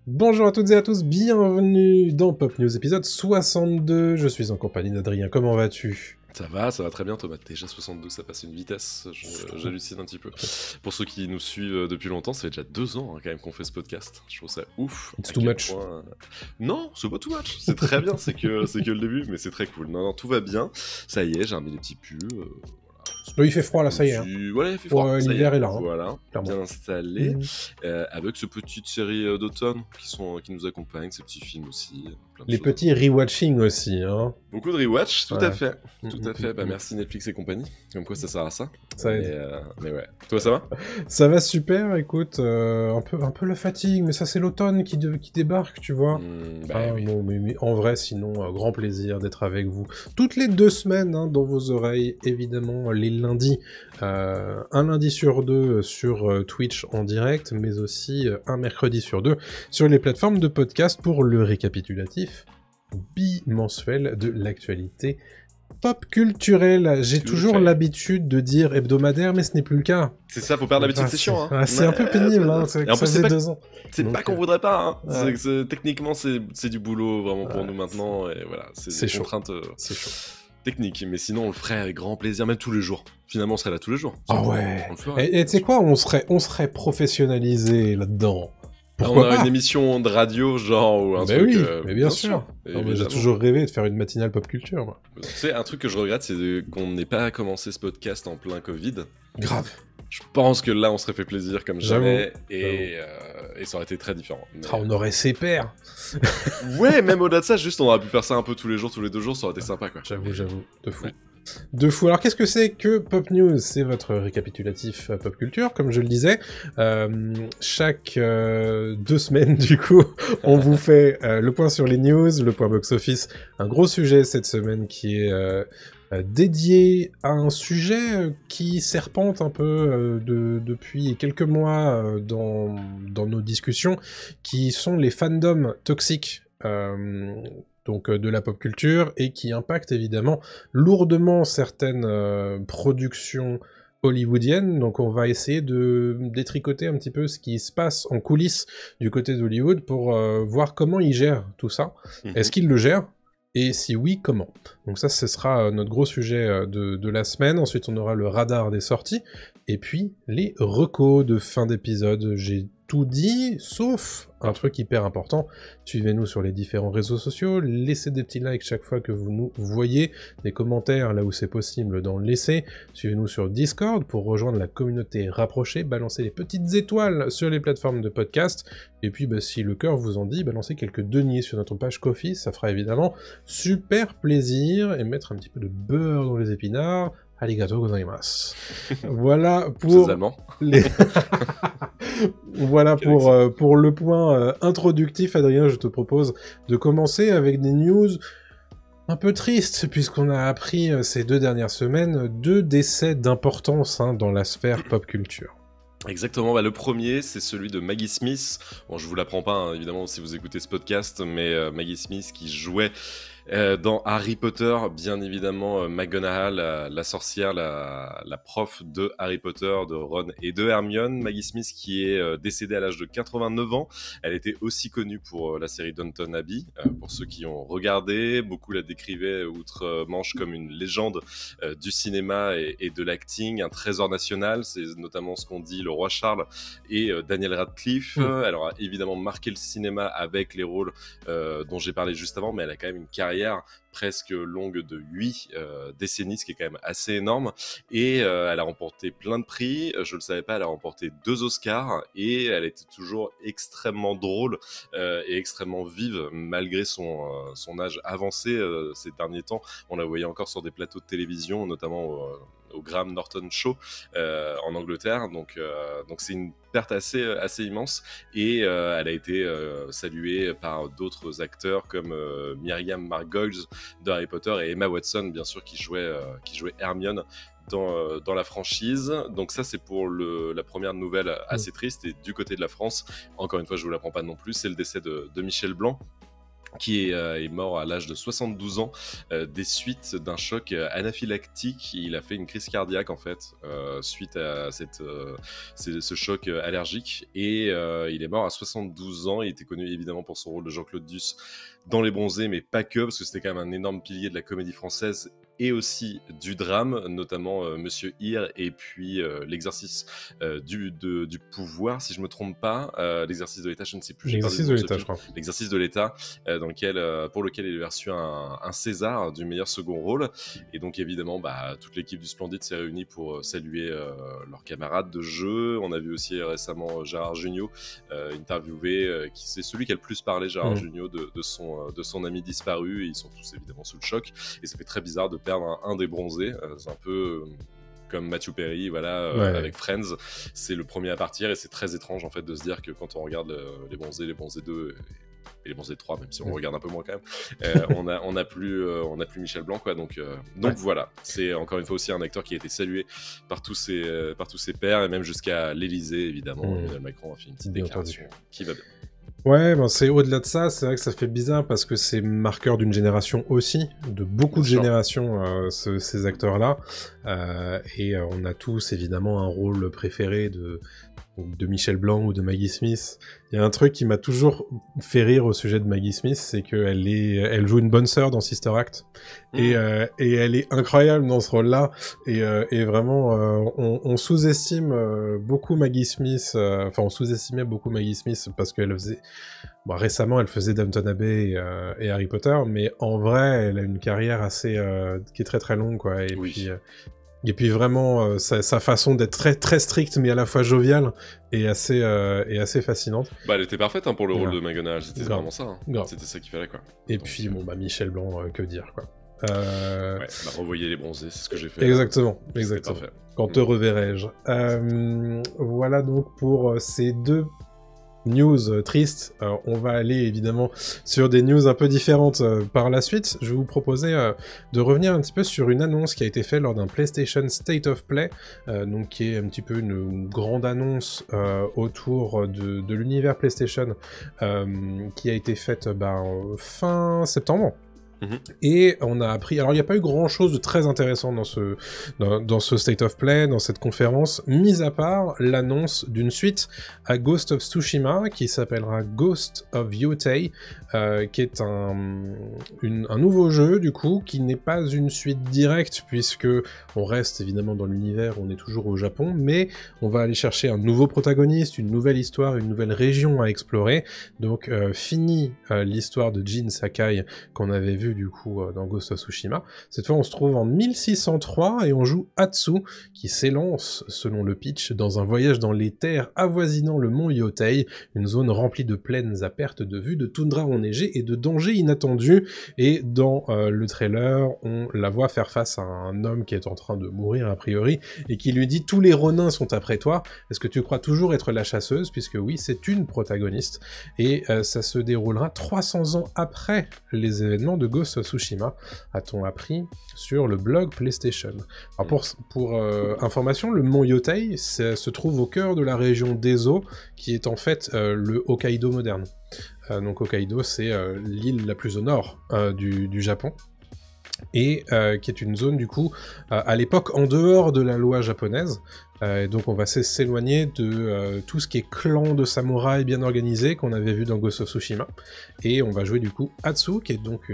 Bonjour à toutes et à tous, bienvenue dans Pop News épisode 62. Je suis en compagnie d'Adrien, comment vas-tu? Ça va très bien Thomas, déjà 62, ça passe une vitesse, j'hallucine un petit peu. Pour ceux qui nous suivent depuis longtemps, ça fait déjà 2 ans quand même qu'on fait ce podcast, je trouve ça ouf. It's too much. Non, c'est pas too much, c'est très bien, c'est que le début, mais c'est très cool. Non, tout va bien, ça y est, j'ai remis des petits pulls. Il fait froid là, ça y est. Hein. Ouais, il fait froid. L'hiver est là. Hein. Voilà, Clairement. bien installé. Avec ce petite série d'automne qui nous accompagne, ces petits films aussi. Les petits rewatching aussi. Hein. Beaucoup de rewatch, tout à fait. Tout à fait. Bah, merci Netflix et compagnie. Comme quoi ça sert à ça. Mais ouais. Toi, ça va? Ça va super, écoute. Un peu la fatigue, mais ça c'est l'automne qui débarque, tu vois. Oui. Non, mais en vrai, sinon, grand plaisir d'être avec vous. Toutes les 2 semaines, hein, dans vos oreilles, évidemment, les lundis. Un lundi sur 2 sur Twitch en direct, mais aussi un mercredi sur 2 sur les plateformes de podcast pour le récapitulatif bimensuel de l'actualité pop culturelle. J'ai toujours l'habitude de dire hebdomadaire, mais ce n'est plus le cas. C'est ça, faut perdre l'habitude, c'est chiant. Hein. C'est un peu pénible, hein, ça faisait 2 ans. C'est pas qu'on voudrait pas, hein. Ouais. Techniquement, c'est du boulot vraiment pour nous maintenant, et voilà, c'est des contraintes. C'est chaud. Technique, mais sinon on le ferait avec grand plaisir, même tous les jours. Finalement, on serait là tous les jours. Ah ouais. Et tu sais quoi, on serait professionnalisé là-dedans. Pourquoi pas une émission de radio, genre, ou un truc... Oui, mais bien sûr. J'ai toujours rêvé de faire une matinale pop culture, moi. Tu sais, un truc que je regrette, c'est qu'on n'ait pas commencé ce podcast en plein Covid. Grave. Je pense que là, on serait fait plaisir comme jamais, et ça aurait été très différent. Mais... on aurait ses pairs. Ouais, même au-delà de ça, juste on aurait pu faire ça un peu tous les jours, tous les 2 jours, ça aurait été sympa, quoi. J'avoue, de fou. Ouais. De fou. Alors qu'est-ce que c'est que Pop News? C'est votre récapitulatif pop culture, comme je le disais. Chaque 2 semaines, du coup, on vous fait le point sur les news, le point box-office. Un gros sujet cette semaine qui est dédié à un sujet qui serpente un peu depuis quelques mois dans nos discussions, qui sont les fandoms toxiques. Donc de la pop culture, et qui impacte évidemment lourdement certaines productions hollywoodiennes. Donc on va essayer de détricoter un petit peu ce qui se passe en coulisses du côté d'Hollywood pour voir comment ils gèrent tout ça. Est-ce qu'ils le gèrent ? Et si oui, comment ? Donc ça, ce sera notre gros sujet de la semaine. Ensuite, on aura le radar des sorties, et puis les recos de fin d'épisode. J'ai tout dit, sauf un truc hyper important. Suivez-nous sur les différents réseaux sociaux, laissez des petits likes chaque fois que vous nous voyez, des commentaires là où c'est possible d'en laisser. Suivez-nous sur Discord pour rejoindre la communauté rapprochée, balancez les petites étoiles sur les plateformes de podcast, et puis si le cœur vous en dit, balancez quelques deniers sur notre page Ko-fi, ça fera évidemment super plaisir, et mettre un petit peu de beurre dans les épinards. Arigato gozaimasu. Voilà pour les... Voilà pour le point introductif. Adrien, je te propose de commencer avec des news un peu tristes, puisqu'on a appris ces 2 dernières semaines 2 décès d'importance dans la sphère pop culture. Exactement, le premier c'est celui de Maggie Smith. Bon, je vous l'apprends pas évidemment si vous écoutez ce podcast, mais Maggie Smith qui jouait dans Harry Potter, bien évidemment, McGonagall, la sorcière, la prof de Harry Potter, de Ron et de Hermione. Maggie Smith qui est décédée à l'âge de 89 ans. Elle était aussi connue pour la série Downton Abbey. Pour ceux qui ont regardé, beaucoup la décrivaient outre-Manche comme une légende du cinéma et de l'acting, un trésor national. C'est notamment ce qu'ont dit le roi Charles et Daniel Radcliffe. Elle aura évidemment marqué le cinéma avec les rôles dont j'ai parlé juste avant, mais elle a quand même une carrière presque longue de 8 décennies, ce qui est quand même assez énorme, et elle a remporté plein de prix. Je le savais pas, elle a remporté 2 Oscars, et elle était toujours extrêmement drôle et extrêmement vive malgré son âge avancé. Ces derniers temps, on la voyait encore sur des plateaux de télévision, notamment au Graham Norton Show en Angleterre, donc c'est une perte assez immense, et elle a été saluée par d'autres acteurs comme Miriam Margolyes de Harry Potter et Emma Watson bien sûr qui jouait Hermione dans la franchise. Donc ça c'est pour la première nouvelle assez triste. Et du côté de la France, encore une fois je vous l'apprends pas non plus, c'est le décès de Michel Blanc, qui est mort à l'âge de 72 ans des suites d'un choc anaphylactique. Il a fait une crise cardiaque en fait suite à ce choc allergique, et il est mort à 72 ans. Il était connu évidemment pour son rôle de Jean-Claude Duss dans Les Bronzés, mais pas que, parce que c'était quand même un énorme pilier de la comédie française et aussi du drame, notamment Monsieur Hir, et puis l'exercice du pouvoir, si je me trompe pas, l'exercice de l'État, je ne sais plus. L'exercice de l'État, je crois. L'exercice de l'État, pour lequel il a reçu un César du meilleur second rôle. Et donc évidemment, toute l'équipe du Splendide s'est réunie pour saluer leurs camarades de jeu. On a vu aussi récemment Gérard Jugnot interviewé, c'est celui qui a le plus parlé, Gérard Jugnot, de son ami disparu. Et ils sont tous évidemment sous le choc. Et ça fait très bizarre de perdre un des Bronzés. C'est un peu comme Matthew Perry, avec Friends. C'est le premier à partir, et c'est très étrange en fait de se dire que quand on regarde les Bronzés 2 et les Bronzés 3, même si on regarde un peu moins quand même, on n'a plus Michel Blanc, quoi. Donc voilà, c'est encore une fois aussi un acteur qui a été salué par tous ses pairs, et même jusqu'à l'Élysée, évidemment. Emmanuel Macron a fait une petite déclaration qui va bien. Ouais, c'est au-delà de ça, c'est vrai que ça fait bizarre parce que c'est marqueur d'une génération aussi, de beaucoup de générations, ces acteurs-là, et on a tous évidemment un rôle préféré de Michel Blanc ou de Maggie Smith. Il y a un truc qui m'a toujours fait rire au sujet de Maggie Smith, c'est elle joue une bonne sœur dans Sister Act, et elle est incroyable dans ce rôle-là, et vraiment on sous-estime beaucoup Maggie Smith, on sous-estimait beaucoup Maggie Smith parce qu'elle faisait, récemment elle faisait Downton Abbey et Harry Potter, mais en vrai elle a une carrière assez qui est très très longue, quoi, et puis vraiment, sa façon d'être très très stricte, mais à la fois joviale, et assez fascinante. Elle était parfaite pour le rôle de McGonagall, c'était vraiment ça. C'était ça qu'il fallait, quoi. Et donc, puis Michel Blanc, que dire, quoi. Revoyez Les Bronzés, c'est ce que j'ai fait. Exactement. Quand te reverrai-je. Voilà donc pour ces deux news tristes. On va aller évidemment sur des news un peu différentes par la suite. Je vais vous proposer de revenir un petit peu sur une annonce qui a été faite lors d'un PlayStation State of Play, donc qui est un petit peu une grande annonce autour de l'univers PlayStation, qui a été faite fin septembre. Et on a appris, alors il n'y a pas eu grand chose de très intéressant dans ce State of Play, dans cette conférence, mis à part l'annonce d'une suite à Ghost of Tsushima qui s'appellera Ghost of Yotei, qui est un nouveau jeu du coup, qui n'est pas une suite directe puisque on reste évidemment dans l'univers, on est toujours au Japon, mais on va aller chercher un nouveau protagoniste, une nouvelle histoire, une nouvelle région à explorer. Donc fini l'histoire de Jin Sakai qu'on avait vu du coup dans Ghost of Tsushima. Cette fois on se trouve en 1603 et on joue Atsu qui s'élance selon le pitch dans un voyage dans les terres avoisinant le mont Yotei, une zone remplie de plaines à perte de vue, de toundra enneigée et de dangers inattendus. Et dans le trailer on la voit faire face à un homme qui est en train de mourir a priori et qui lui dit tous les Ronins sont après toi, est-ce que tu crois toujours être la chasseuse, puisque oui c'est une protagoniste, et ça se déroulera 300 ans après les événements de Ghost of Tsushima, a-t-on appris sur le blog PlayStation. Alors pour information, le mont Yotei se trouve au cœur de la région d'Ezo, qui est en fait le Hokkaido moderne. Donc Hokkaido, c'est l'île la plus au nord du Japon, et qui est une zone du coup à l'époque en dehors de la loi japonaise. Et donc on va s'éloigner de tout ce qui est clan de samouraïs bien organisé qu'on avait vu dans Ghost of Tsushima, et on va jouer du coup Atsu, qui est donc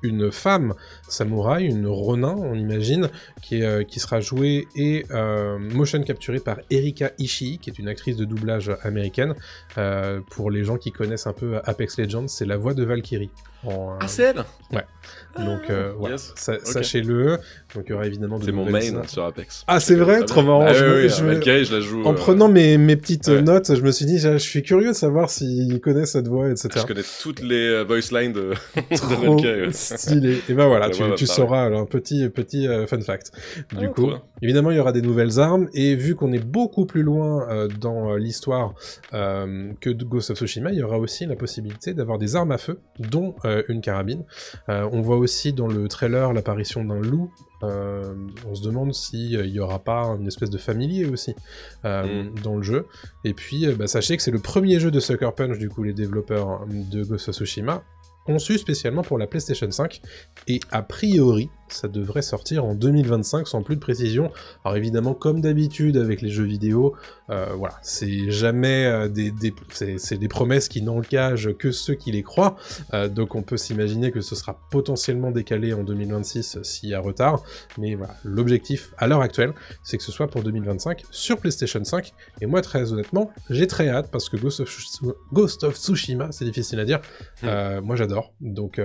une femme samouraï, une ronin on imagine, qui sera jouée et motion capturée par Erika Ishii, qui est une actrice de doublage américaine. Pour les gens qui connaissent un peu Apex Legends, c'est la voix de Valkyrie. C'est elle ? Ouais. Donc voilà, yes. Sachez-le. Donc il y aura évidemment de nouvelles... C'est mon main sur Apex. Ah c'est vrai, trop marrant. Valkyrie, je la joue. En prenant mes petites notes, je me suis dit, je suis curieux de savoir s'il connaît cette voix, etc. Je connais toutes les voice lines de Valkyrie. Stylé. Et ben voilà, tu sauras un petit fun fact. Du coup, évidemment, il y aura des nouvelles armes, et vu qu'on est beaucoup plus loin dans l'histoire que de Ghost of Tsushima, il y aura aussi la possibilité d'avoir des armes à feu, dont une carabine. On voit aussi dans le trailer l'apparition d'un loup. On se demande s'il y aura pas une espèce de familier aussi dans le jeu. Et puis sachez que c'est le premier jeu de Sucker Punch, du coup les développeurs de Ghost of Tsushima, conçu spécialement pour la PlayStation 5, et a priori, ça devrait sortir en 2025 sans plus de précision. Alors évidemment, comme d'habitude avec les jeux vidéo, voilà, c'est jamais c'est des promesses qui n'engagent que ceux qui les croient, donc on peut s'imaginer que ce sera potentiellement décalé en 2026 s'il y a retard, mais voilà, l'objectif à l'heure actuelle, c'est que ce soit pour 2025 sur PlayStation 5, et moi très honnêtement, j'ai très hâte, parce que Ghost of Tsushima, c'est difficile à dire, moi j'adore, donc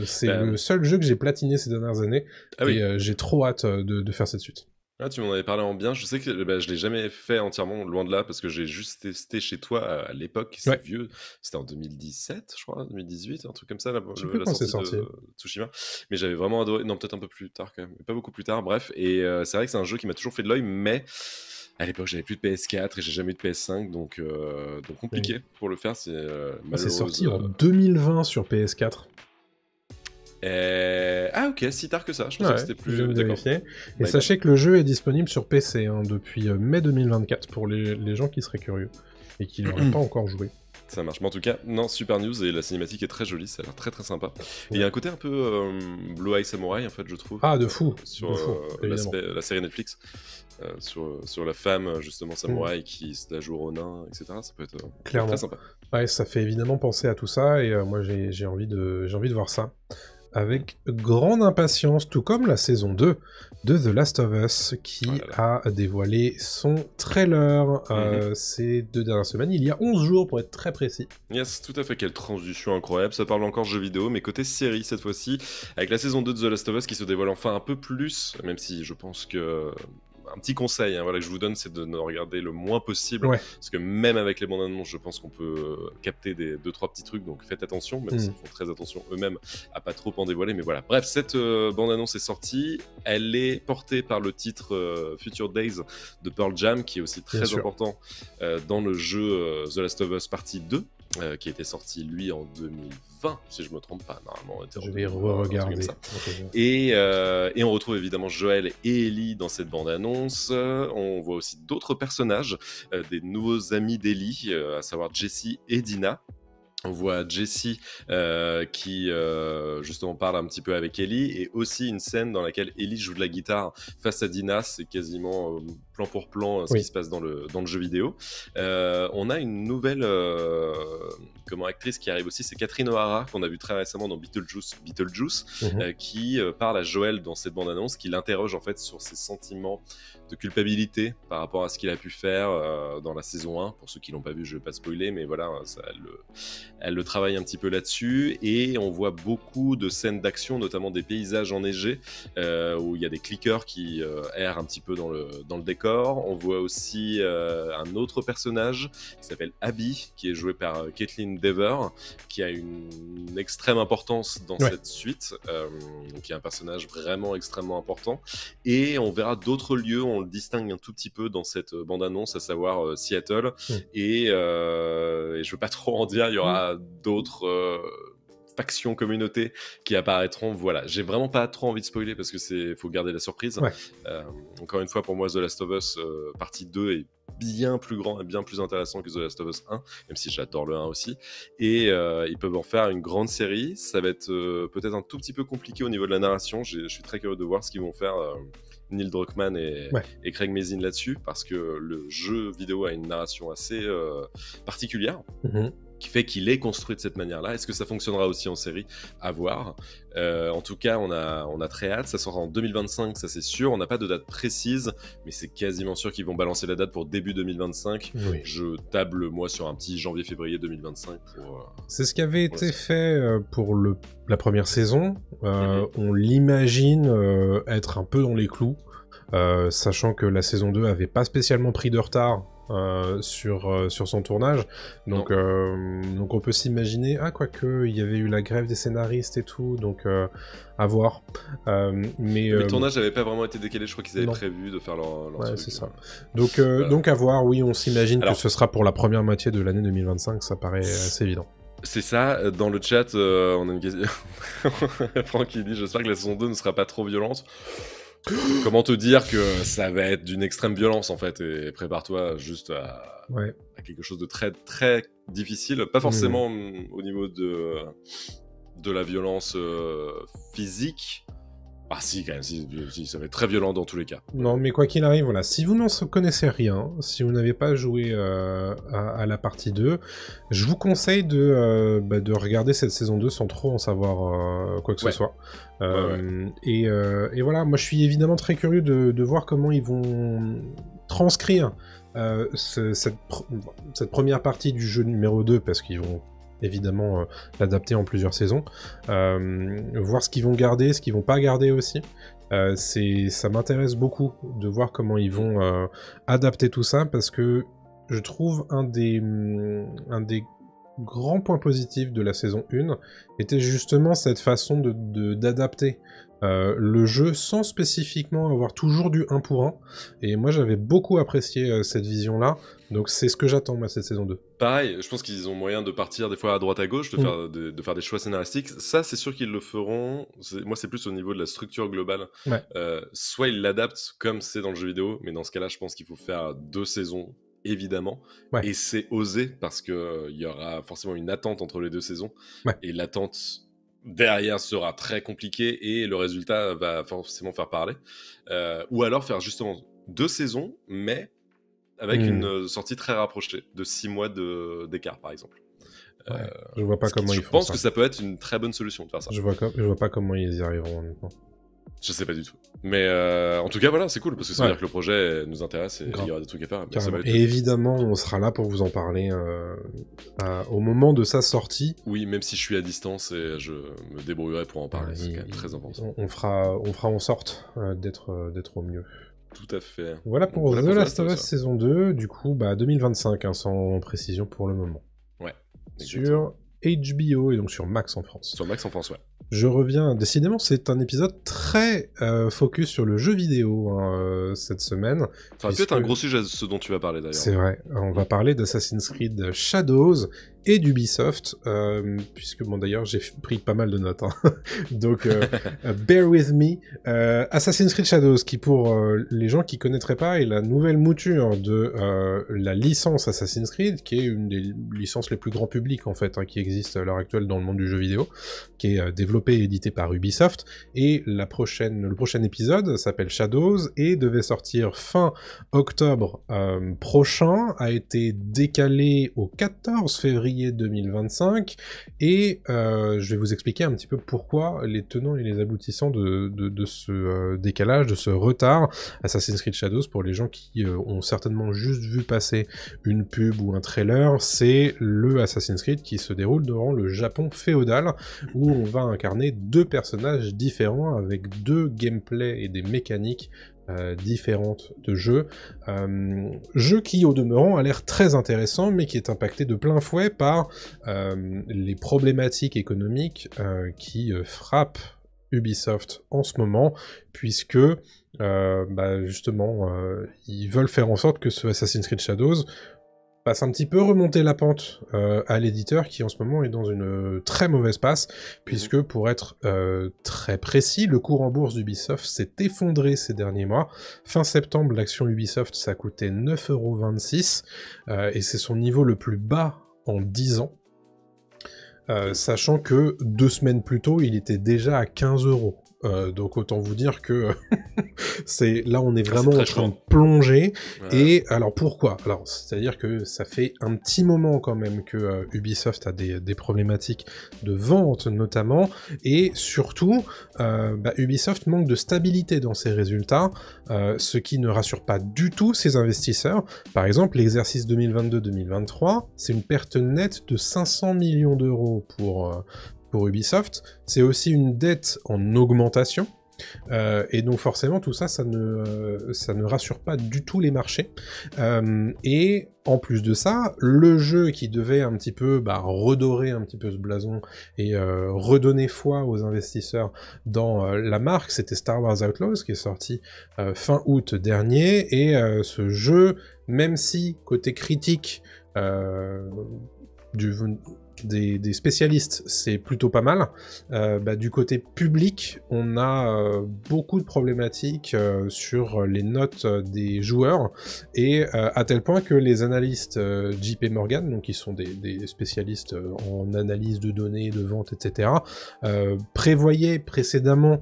c'est le seul jeu que j'ai platiné ces dernières années, et j'ai trop hâte de faire cette suite. Ah, tu m'en avais parlé en bien. Je sais que je l'ai jamais fait entièrement, loin de là, parce que j'ai juste testé chez toi à l'époque. C'est vieux. C'était en 2017, je crois, 2018, un truc comme ça, la sortie de Tsushima. Mais j'avais vraiment adoré. Non, peut-être un peu plus tard quand même. Pas beaucoup plus tard, bref. Et c'est vrai que c'est un jeu qui m'a toujours fait de l'œil, mais à l'époque, j'avais plus de PS4 et j'ai jamais eu de PS5, donc compliqué pour le faire. C'est sorti en 2020 sur PS4. Ah ok, si tard que ça, je pensais que c'était plus... Je vais vérifier. Et sachez que le jeu est disponible sur PC depuis mai 2024 pour les gens qui seraient curieux et qui n'auraient pas encore joué. Ça marche, mais en tout cas, non, super news, et la cinématique est très jolie, ça a l'air très très sympa. Et il y a un côté un peu Blue Eye Samurai, en fait, je trouve. Ah, de fou. Sur la série Netflix, sur la femme, justement, samouraï, qui se la joue Ronin, etc. Ça peut être très sympa. Ouais, ça fait évidemment penser à tout ça, et moi j'ai envie de voir ça. Avec grande impatience, tout comme la saison 2 de The Last of Us, qui a dévoilé son trailer ces 2 dernières semaines, il y a 11 jours pour être très précis. Yes, tout à fait, quelle transition incroyable, ça parle encore jeux vidéo, mais côté série cette fois-ci, avec la saison 2 de The Last of Us qui se dévoile enfin un peu plus, même si je pense que... Un petit conseil que je vous donne, c'est de ne regarder le moins possible, parce que même avec les bandes annonces, je pense qu'on peut capter 2-3 petits trucs, donc faites attention, même s'ils font très attention eux-mêmes à pas trop en dévoiler, mais voilà. Bref, cette bande annonce est sortie, elle est portée par le titre Future Days de Pearl Jam, qui est aussi très important dans le jeu The Last of Us Partie 2, qui était sorti lui en 2020, si je me trompe pas, normalement. Je vais re-regarder. Et on retrouve évidemment Joel et Ellie dans cette bande-annonce. On voit aussi d'autres personnages, des nouveaux amis d'Ellie, à savoir Jesse et Dina. On voit Jesse qui justement parle un petit peu avec Ellie, et aussi une scène dans laquelle Ellie joue de la guitare face à Dina. C'est quasiment plan pour plan ce qui se passe dans le jeu vidéo. On a une nouvelle actrice qui arrive aussi, c'est Catherine O'Hara, qu'on a vu très récemment dans Beetlejuice, qui parle à Joel dans cette bande-annonce, qui l'interroge en fait sur ses sentiments de culpabilité par rapport à ce qu'il a pu faire dans la saison 1. Pour ceux qui l'ont pas vu, je vais pas spoiler, mais voilà, elle le travaille un petit peu là-dessus, et on voit beaucoup de scènes d'action, notamment des paysages enneigés, où il y a des clickers qui errent un petit peu dans le décor. On voit aussi un autre personnage qui s'appelle Abby, qui est joué par Caitlin Dever, qui a une extrême importance dans cette suite, qui est un personnage vraiment extrêmement important. Et on verra d'autres lieux, on le distingue un tout petit peu dans cette bande-annonce, à savoir Seattle, et je veux pas trop en dire, il y aura d'autres factions, communautés qui apparaîtront. Voilà, j'ai vraiment pas trop envie de spoiler parce que faut garder la surprise. Encore une fois, pour moi, The Last of Us partie 2 est bien plus grand et bien plus intéressant que The Last of Us 1, même si j'adore le 1 aussi, et ils peuvent en faire une grande série. Ça va être peut-être un tout petit peu compliqué au niveau de la narration. Je suis très curieux de voir ce qu'ils vont faire Neil Druckmann et Craig Mazin là-dessus, parce que le jeu vidéo a une narration assez particulière, qui fait qu'il est construit de cette manière-là. Est-ce que ça fonctionnera aussi en série? À voir. En tout cas, on a très hâte. Ça sera en 2025, ça c'est sûr. On n'a pas de date précise, mais c'est quasiment sûr qu'ils vont balancer la date pour début 2025. Je table, moi, sur un petit janvier-février 2025. C'est ce qui avait été fait pour la première saison. On l'imagine être un peu dans les clous, sachant que la saison 2 avait pas spécialement pris de retard sur son tournage, donc on peut s'imaginer, quoique il y avait eu la grève des scénaristes et tout, donc à voir, mais le tournage n'avait pas vraiment été décalé, je crois qu'ils avaient prévu de faire leur truc, c'est ça, donc à voir. Oui, on s'imagine que ce sera pour la première moitié de l'année 2025, ça paraît assez évident. C'est ça. Dans le chat, on a une question Franck qui dit: j'espère que la saison 2 ne sera pas trop violente. Comment te dire que ça va être d'une extrême violence en fait, et prépare-toi juste à quelque chose de très très difficile, pas forcément au niveau de la violence physique. Ah si, quand même, si, ça va être très violent dans tous les cas. Non, mais quoi qu'il arrive, voilà, si vous n'en connaissez rien, si vous n'avez pas joué à la partie 2, je vous conseille de regarder cette saison 2 sans trop en savoir quoi que ce soit. Et voilà, moi je suis évidemment très curieux de voir comment ils vont transcrire cette première partie du jeu numéro 2, parce qu'ils vont évidemment l'adapter en plusieurs saisons, voir ce qu'ils vont garder, ce qu'ils vont pas garder aussi. Ça m'intéresse beaucoup de voir comment ils vont adapter tout ça, parce que je trouve un des grands points positifs de la saison 1 était justement cette façon d'adapter le jeu sans spécifiquement avoir toujours du 1 pour 1, et moi j'avais beaucoup apprécié cette vision-là, donc c'est ce que j'attends moi cette saison 2. Pareil, je pense qu'ils ont moyen de partir des fois à droite à gauche, de faire des choix scénaristiques. Ça, c'est sûr qu'ils le feront. Moi, c'est plus au niveau de la structure globale. Ouais. Soit ils l'adaptent comme c'est dans le jeu vidéo, mais dans ce cas-là, je pense qu'il faut faire 2 saisons, évidemment. Ouais. Et c'est osé, parce qu'il y aura forcément une attente entre les 2 saisons. Ouais. Et l'attente derrière sera très compliquée, et le résultat va forcément faire parler. Ou alors faire justement 2 saisons, mais avec une sortie très rapprochée, de 6 mois d'écart, par exemple. Je vois pas comment ils font ça. Je pense que ça peut être une très bonne solution de faire ça. Je vois pas comment ils y arriveront, honnêtement. Je sais pas du tout. Mais en tout cas, voilà, c'est cool, parce que ça veut dire que le projet nous intéresse, et il y aura des trucs à faire. Et évidemment, on sera là pour vous en parler au moment de sa sortie. Oui, même si je suis à distance, et je me débrouillerai pour en parler, c'est quand même très important. On fera en sorte d'être au mieux. Tout à fait. Voilà pour The Last of Us saison 2, du coup, 2025, sans précision pour le moment. Ouais. Sur HBO, et donc sur Max en France. Sur Max en France, ouais. Je reviens, décidément, c'est un épisode très focus sur le jeu vidéo cette semaine. Ça va peut-être un gros sujet, ce dont tu vas parler d'ailleurs. C'est vrai, on va parler d'Assassin's Creed Shadows et d'Ubisoft, puisque, bon, d'ailleurs, j'ai pris pas mal de notes, hein. Donc, bear with me. Assassin's Creed Shadows, qui, pour les gens qui connaîtraient pas, est la nouvelle mouture de la licence Assassin's Creed, qui est une des licences les plus grand public, en fait, qui existe à l'heure actuelle dans le monde du jeu vidéo, qui est développé et édité par Ubisoft, et le prochain épisode s'appelle Shadows, et devait sortir fin octobre prochain, a été décalé au 14 février 2025, et je vais vous expliquer un petit peu pourquoi, les tenants et les aboutissants de ce décalage, de ce retard. Assassin's Creed Shadows, pour les gens qui ont certainement juste vu passer une pub ou un trailer, c'est le Assassin's Creed qui se déroule dans le Japon féodal, où on va incarner 2 personnages différents avec 2 gameplays et des mécaniques différentes de jeu. Jeu qui, au demeurant, a l'air très intéressant, mais qui est impacté de plein fouet par les problématiques économiques qui frappent Ubisoft en ce moment, puisque justement, ils veulent faire en sorte que ce Assassin's Creed Shadows passe un petit peu remonter la pente à l'éditeur, qui en ce moment est dans une très mauvaise passe, puisque, pour être très précis, le cours en bourse d'Ubisoft s'est effondré ces derniers mois. Fin septembre, l'action Ubisoft, ça coûtait 9,26 €, et c'est son niveau le plus bas en 10 ans, sachant que 2 semaines plus tôt, il était déjà à 15 €. Donc autant vous dire que là on est vraiment en train de plonger. Ouais. Et alors pourquoi ? Alors c'est-à-dire que ça fait un petit moment quand même que Ubisoft a des problématiques de vente notamment, et surtout Ubisoft manque de stabilité dans ses résultats, ce qui ne rassure pas du tout ses investisseurs. Par exemple, l'exercice 2022-2023, c'est une perte nette de 500 millions d'euros pour Ubisoft. C'est aussi une dette en augmentation, et donc forcément tout ça, ça ne rassure pas du tout les marchés, et en plus de ça, le jeu qui devait un petit peu redorer un petit peu ce blason et redonner foi aux investisseurs dans la marque, c'était Star Wars Outlaws, qui est sorti fin août dernier, et ce jeu, même si côté critique des spécialistes, c'est plutôt pas mal. Du côté public, on a beaucoup de problématiques sur les notes des joueurs, et à tel point que les analystes JP Morgan, donc qui sont des spécialistes en analyse de données, de vente, etc., prévoyaient précédemment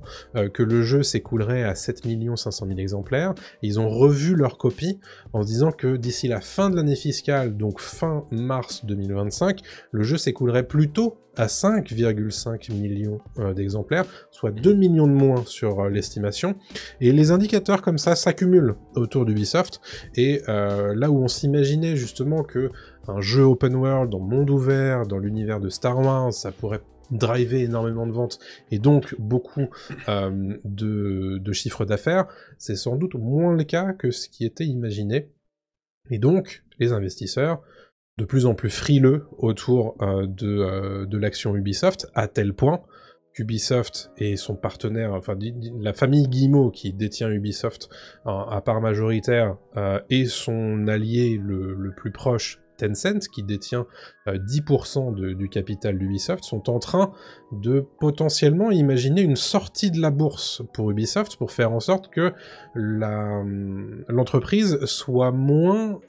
que le jeu s'écoulerait à 7 500 000 exemplaires. Et ils ont revu leur copie en se disant que d'ici la fin de l'année fiscale, donc fin mars 2025, le jeu s'écoulerait plutôt à 5,5 millions d'exemplaires, soit 2 millions de moins sur l'estimation. Et les indicateurs comme ça s'accumulent autour d'Ubisoft, et là où on s'imaginait justement que un jeu open world, dans monde ouvert, dans l'univers de Star Wars, ça pourrait driver énormément de ventes, et donc beaucoup de chiffres d'affaires, c'est sans doute moins le cas que ce qui était imaginé. Et donc, les investisseurs, de plus en plus frileux autour de l'action Ubisoft, à tel point qu'Ubisoft et son partenaire, enfin la famille Guillemot qui détient Ubisoft à part majoritaire, et son allié le plus proche, Tencent, qui détient 10% du capital d'Ubisoft, sont en train de potentiellement imaginer une sortie de la bourse pour Ubisoft, pour faire en sorte que l'entreprise soit moins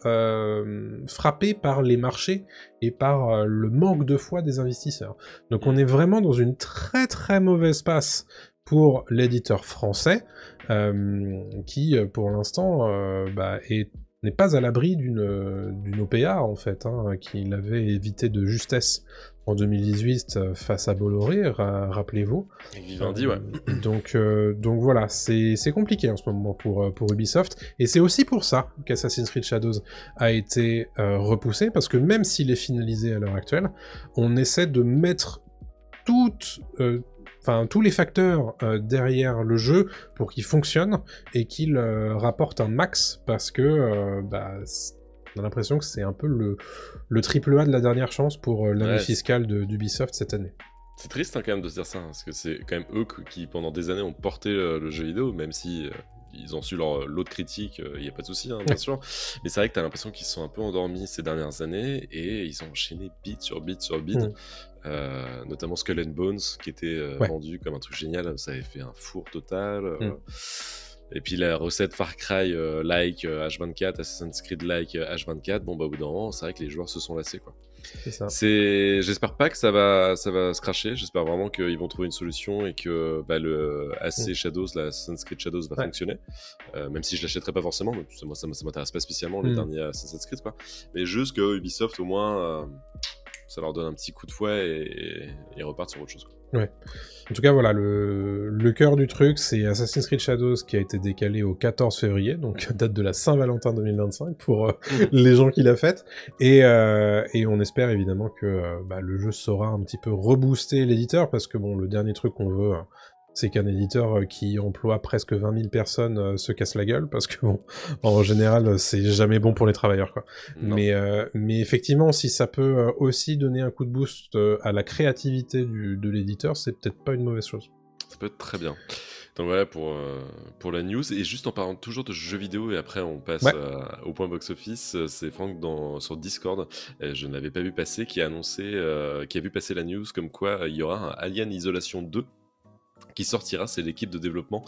frappée par les marchés et par le manque de foi des investisseurs. Donc on est vraiment dans une très très mauvaise passe pour l'éditeur français, qui pour l'instant n'est pas à l'abri d'une OPA, en fait, qu'il avait évité de justesse en 2018 face à Bolloré, rappelez-vous. Vivendi, ouais. Donc voilà, c'est compliqué en ce moment pour Ubisoft, et c'est aussi pour ça qu'Assassin's Creed Shadows a été repoussé, parce que même s'il est finalisé à l'heure actuelle, on essaie de mettre tous les facteurs derrière le jeu pour qu'il fonctionne et qu'il rapporte un max, parce que on a l'impression que c'est un peu le triple A de la dernière chance pour l'année fiscale d'Ubisoft cette année. C'est triste quand même de se dire ça, parce que c'est quand même eux qui pendant des années ont porté le jeu vidéo, même si ils ont su leur lot de critiques, il n'y a pas de souci, bien sûr. Mais c'est vrai que tu as l'impression qu'ils se sont un peu endormis ces dernières années, et ils ont enchaîné beat sur beat sur beat. Notamment Skull and Bones, qui était vendu comme un truc génial, ça avait fait un four total. Et puis la recette Far Cry like H24, Assassin's Creed like H24, au bout d'un moment, c'est vrai que les joueurs se sont lassés, quoi. C'est ça. J'espère pas que ça va se crasher, j'espère vraiment qu'ils vont trouver une solution et que le AC Shadows, la Assassin's Creed Shadows va fonctionner, même si je l'achèterai pas forcément, donc moi ça m'intéresse pas spécialement les derniers Assassin's Creed, quoi. Mais juste que Ubisoft au moins ça leur donne un petit coup de fouet et ils repartent sur autre chose, quoi. Ouais. En tout cas, voilà, le cœur du truc, c'est Assassin's Creed Shadows qui a été décalé au 14 février, donc date de la Saint-Valentin 2025 pour les gens qui la fêtent. Et on espère évidemment que le jeu saura un petit peu rebooster l'éditeur, parce que le dernier truc qu'on veut, c'est qu'un éditeur qui emploie presque 20 000 personnes se casse la gueule, parce que en général, c'est jamais bon pour les travailleurs, quoi. Mais effectivement, si ça peut aussi donner un coup de boost à la créativité de l'éditeur, c'est peut-être pas une mauvaise chose. Ça peut être très bien. Donc voilà pour la news. Et juste en parlant toujours de jeux vidéo, et après on passe au point box-office, c'est Franck sur Discord, je ne l'avais pas vu passer, qui a vu passer la news comme quoi il y aura un Alien Isolation 2 qui sortira. C'est l'équipe de développement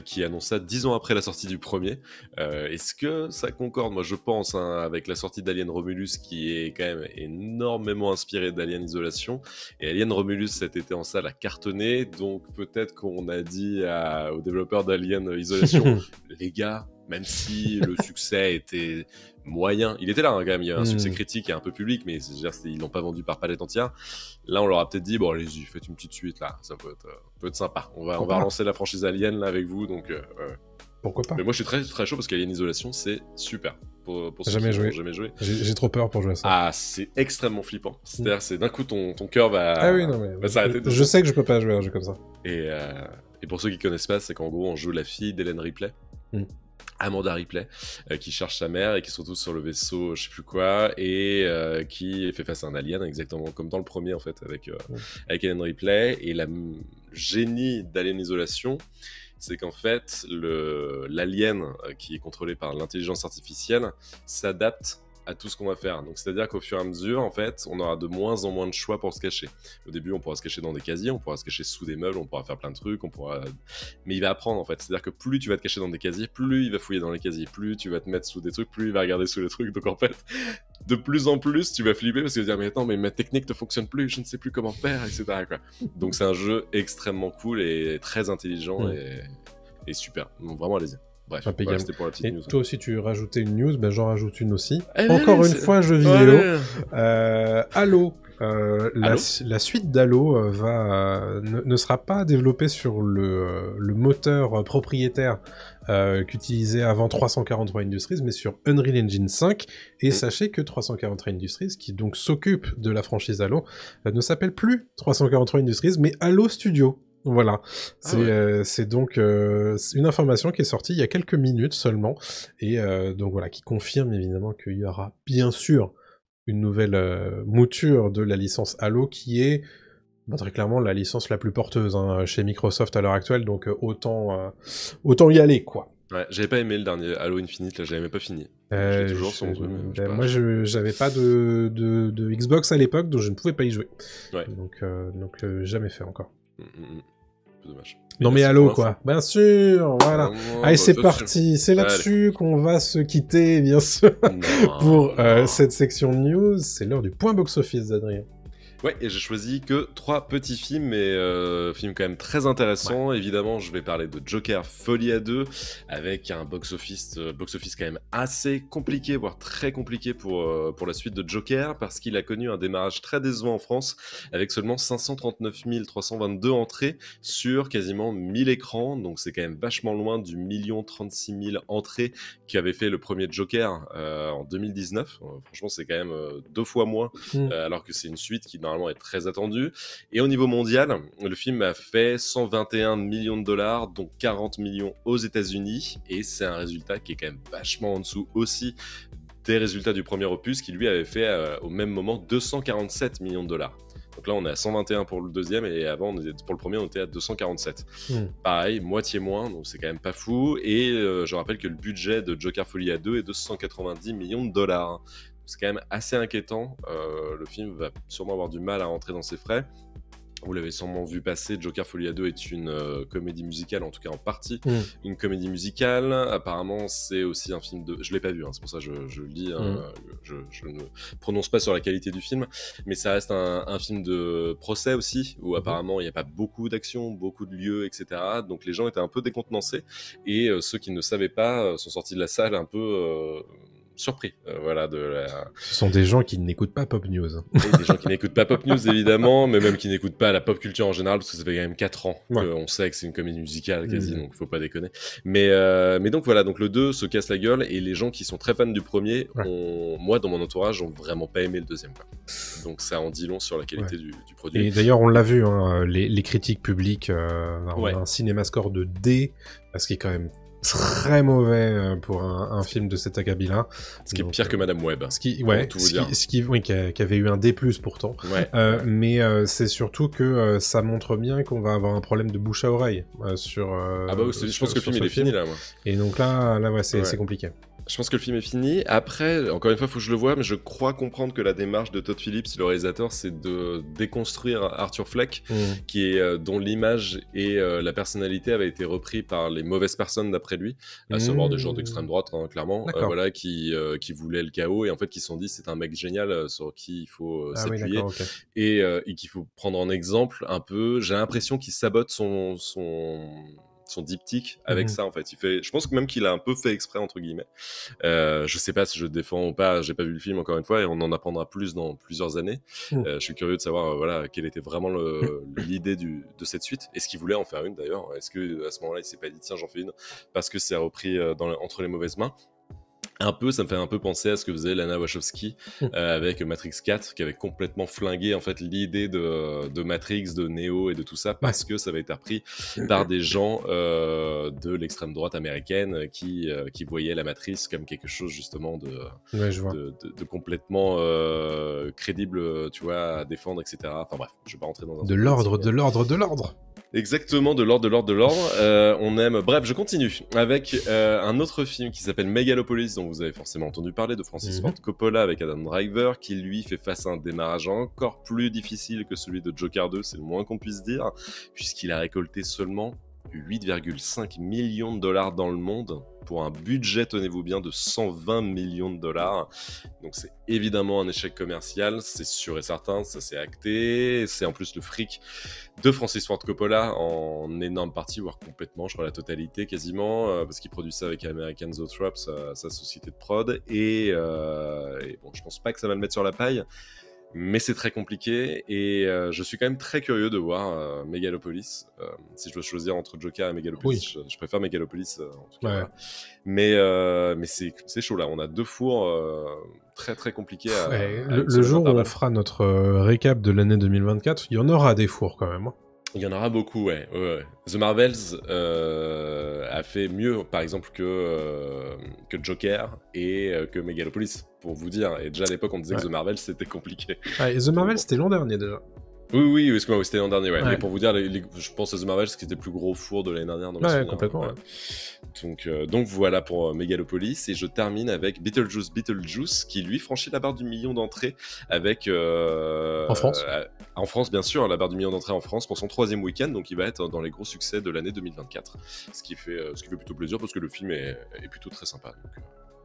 qui annonce ça 10 ans après la sortie du premier. Est-ce que ça concorde? Moi je pense, avec la sortie d'Alien Romulus, qui est quand même énormément inspiré d'Alien Isolation, et Alien Romulus cet été en salle a cartonné, donc peut-être qu'on a dit aux développeurs d'Alien Isolation les gars, même si le succès était moyen, il était là, quand même, il y a un succès critique et un peu public, mais ils l'ont pas vendu par palette entière. Là on leur a peut-être dit, bon allez-y, faites une petite suite là, ça peut être sympa, on va relancer la franchise Alien là avec vous, donc pourquoi pas. Mais moi je suis très, très chaud, parce qu'Alien Isolation c'est super pour ceux jamais qui joué. n'ont jamais joué. J'ai trop peur pour jouer à ça. C'est extrêmement flippant, c'est-à-dire c'est d'un coup ton cœur va s'arrêter. Je sais que je peux pas jouer à un jeu comme ça. Et pour ceux qui connaissent pas, c'est qu'en gros on joue la fille d'Hélène Ripley, Amanda Ripley, qui cherche sa mère et qui se retrouve sur le vaisseau je sais plus quoi, et qui fait face à un alien, exactement comme dans le premier en fait, avec Hélène Ripley. Et la génie d'Alien Isolation, c'est qu'en fait l'alien qui est contrôlé par l'intelligence artificielle s'adapte à tout ce qu'on va faire. Donc c'est-à-dire qu'au fur et à mesure, en fait, on aura de moins en moins de choix pour se cacher. Au début, on pourra se cacher dans des casiers, on pourra se cacher sous des meubles, on pourra faire plein de trucs, mais il va apprendre en fait. C'est-à-dire que plus tu vas te cacher dans des casiers, plus il va fouiller dans les casiers, plus tu vas te mettre sous des trucs, plus il va regarder sous les trucs. Donc en fait, de plus en plus, tu vas flipper parce que tu vas dire mais attends, mais ma technique ne fonctionne plus, je ne sais plus comment faire, etc. quoi. Donc c'est un jeu extrêmement cool et très intelligent et super. Donc vraiment, allez-y. Bref, voilà, c'était pour la petite et news. toi aussi, tu rajoutais une news, j'en rajoute une aussi. Eh Encore une fois, jeu vidéo. Ouais. Halo. La suite d'Halo ne sera pas développée sur le moteur propriétaire qu'utilisait avant 343 Industries, mais sur Unreal Engine 5. Et sachez que 343 Industries, qui donc s'occupe de la franchise Halo, ne s'appelle plus 343 Industries, mais Halo Studio. Voilà, c'est donc une information qui est sortie il y a quelques minutes seulement, et donc voilà, qui confirme évidemment qu'il y aura bien sûr une nouvelle mouture de la licence Halo, qui est très clairement la licence la plus porteuse chez Microsoft à l'heure actuelle, donc autant y aller, quoi. Ouais, j'avais pas aimé le dernier Halo Infinite, là j'avais même pas fini. J'ai toujours son truc. Moi, j'avais pas de Xbox à l'époque, donc je ne pouvais pas y jouer. Ouais. Donc jamais fait encore. Dommage. Non mais Halo quoi, bien sûr, voilà. Allez, c'est parti, c'est là-dessus qu'on va se quitter, bien sûr, pour cette section news. C'est l'heure du point box-office d'Adrien. Ouais, et j'ai choisi que 3 petits films, mais films quand même très intéressants. Ouais. Évidemment, je vais parler de Joker Folie à 2, avec un box-office quand même assez compliqué, voire très compliqué pour la suite de Joker, parce qu'il a connu un démarrage très décevant en France, avec seulement 539 322 entrées sur quasiment 1000 écrans, donc c'est quand même vachement loin du 1 036 000 entrées qu'avait fait le premier Joker en 2019. Franchement, c'est quand même 2 fois moins, alors que c'est une suite qui normalement est très attendu. Et au niveau mondial, le film a fait 121 millions de dollars, dont 40 millions aux États-Unis, et c'est un résultat qui est quand même vachement en dessous aussi des résultats du premier opus, qui lui avait fait au même moment 247 millions de dollars. Donc là, on est à 121 pour le deuxième, et avant, pour le premier, on était à 247. Pareil, moitié moins, donc c'est quand même pas fou. Et je rappelle que le budget de Joker Folie à 2 est de 190 millions de dollars. C'est quand même assez inquiétant. Le film va sûrement avoir du mal à rentrer dans ses frais. Vous l'avez sûrement vu passer, Joker Folie à 2 est une comédie musicale, en tout cas en partie, une comédie musicale. Apparemment, c'est aussi un film de... Je l'ai pas vu, c'est pour ça que je le dis, je ne prononce pas sur la qualité du film, mais ça reste un film de procès aussi, où apparemment il n'y a pas beaucoup d'action, beaucoup de lieux, etc. Donc les gens étaient un peu décontenancés, et ceux qui ne savaient pas sont sortis de la salle un peu... surpris, voilà, Ce sont des gens qui n'écoutent pas Pop News. Et des gens qui n'écoutent pas Pop News, évidemment, mais même qui n'écoutent pas la pop culture en général, parce que ça fait quand même 4 ans qu'on sait que c'est une comédie musicale, quasi, donc faut pas déconner. Mais donc voilà, donc le 2 se casse la gueule, et les gens qui sont très fans du premier, moi, dans mon entourage, ont vraiment pas aimé le deuxième, quoi. Donc ça en dit long sur la qualité du produit. Et d'ailleurs, on l'a vu, les critiques publiques, on a un CinemaScore de D, ce qui est quand même très mauvais pour un film de cet acabit-là. Ce qui est pire que Madame Web. Qui avait eu un D+, pourtant. Mais c'est surtout que ça montre bien qu'on va avoir un problème de bouche à oreille sur... je pense que le film il est fini, là, moi. Et donc là c'est compliqué. Je pense que le film est fini. Après, encore une fois, il faut que je le voie, mais je crois comprendre que la démarche de Todd Phillips, le réalisateur, c'est de déconstruire Arthur Fleck, dont l'image et la personnalité avaient été repris par les mauvaises personnes d'après lui, à savoir des gens d'extrême droite, clairement, qui voulaient le chaos, et en fait qui se sont dit c'est un mec génial sur qui il faut s'appuyer, et qu'il faut prendre en exemple un peu. J'ai l'impression qu'il sabote son diptyque avec ça, en fait. Je pense que même qu'il a un peu fait exprès, entre guillemets. Je sais pas si je le défends ou pas, j'ai pas vu le film encore une fois, et on en apprendra plus dans plusieurs années. Je suis curieux de savoir quelle était vraiment l'idée de cette suite. Est-ce qu'il voulait en faire une, d'ailleurs? Est-ce qu'à ce moment-là, il s'est pas dit tiens, j'en fais une parce que c'est repris entre les mauvaises mains? Ça me fait un peu penser à ce que faisait Lana Wachowski avec Matrix 4, qui avait complètement flingué en fait l'idée de Matrix, de Neo et de tout ça, parce que ça avait été repris par des gens de l'extrême droite américaine qui voyaient la Matrice comme quelque chose justement de complètement crédible, tu vois, à défendre, etc. Enfin bref, je vais pas rentrer dans un... De l'ordre. Exactement, de l'ordre. On aime. Bref, je continue avec un autre film qui s'appelle Megalopolis, dont vous avez forcément entendu parler, de Francis Ford Coppola avec Adam Driver, qui lui fait face à un démarrage encore plus difficile que celui de Joker 2, c'est le moins qu'on puisse dire, puisqu'il a récolté seulement 8,5 millions de dollars dans le monde pour un budget, tenez-vous bien, de 120 millions de dollars. Donc c'est évidemment un échec commercial, c'est sûr et certain, ça c'est acté. C'est en plus le fric de Francis Ford Coppola en énorme partie, voire complètement, je crois la totalité quasiment, parce qu'il produit ça avec American Zoetrope, sa société de prod. Et bon, je pense pas que ça va le mettre sur la paille. Mais c'est très compliqué et je suis quand même très curieux de voir Megalopolis. Si je dois choisir entre Joker et Megalopolis, je préfère Megalopolis en tout cas. Ouais. Voilà. Mais c'est chaud là, on a deux fours très très compliqués. Le jour où on fera notre récap de l'année 2024, il y en aura des fours quand même. Il y en aura beaucoup, ouais. The Marvels a fait mieux, par exemple, que Joker et que Megalopolis, pour vous dire. Et déjà à l'époque, on disait que The Marvels, c'était compliqué. Et The Marvels, c'était l'an dernier déjà. Oui, excuse-moi, c'était l'an dernier, ouais. Mais pour vous dire, je pense à The Marvels, qui était le plus gros four de l'année dernière dans mes souvenirs. Complètement, Donc voilà pour Megalopolis, et je termine avec Beetlejuice, qui lui franchit la barre du million d'entrées avec... en France en France, bien sûr, la barre du million d'entrées en France pour son 3e week-end, donc il va être dans les gros succès de l'année 2024. Ce qui fait plutôt plaisir, parce que le film est plutôt très sympa.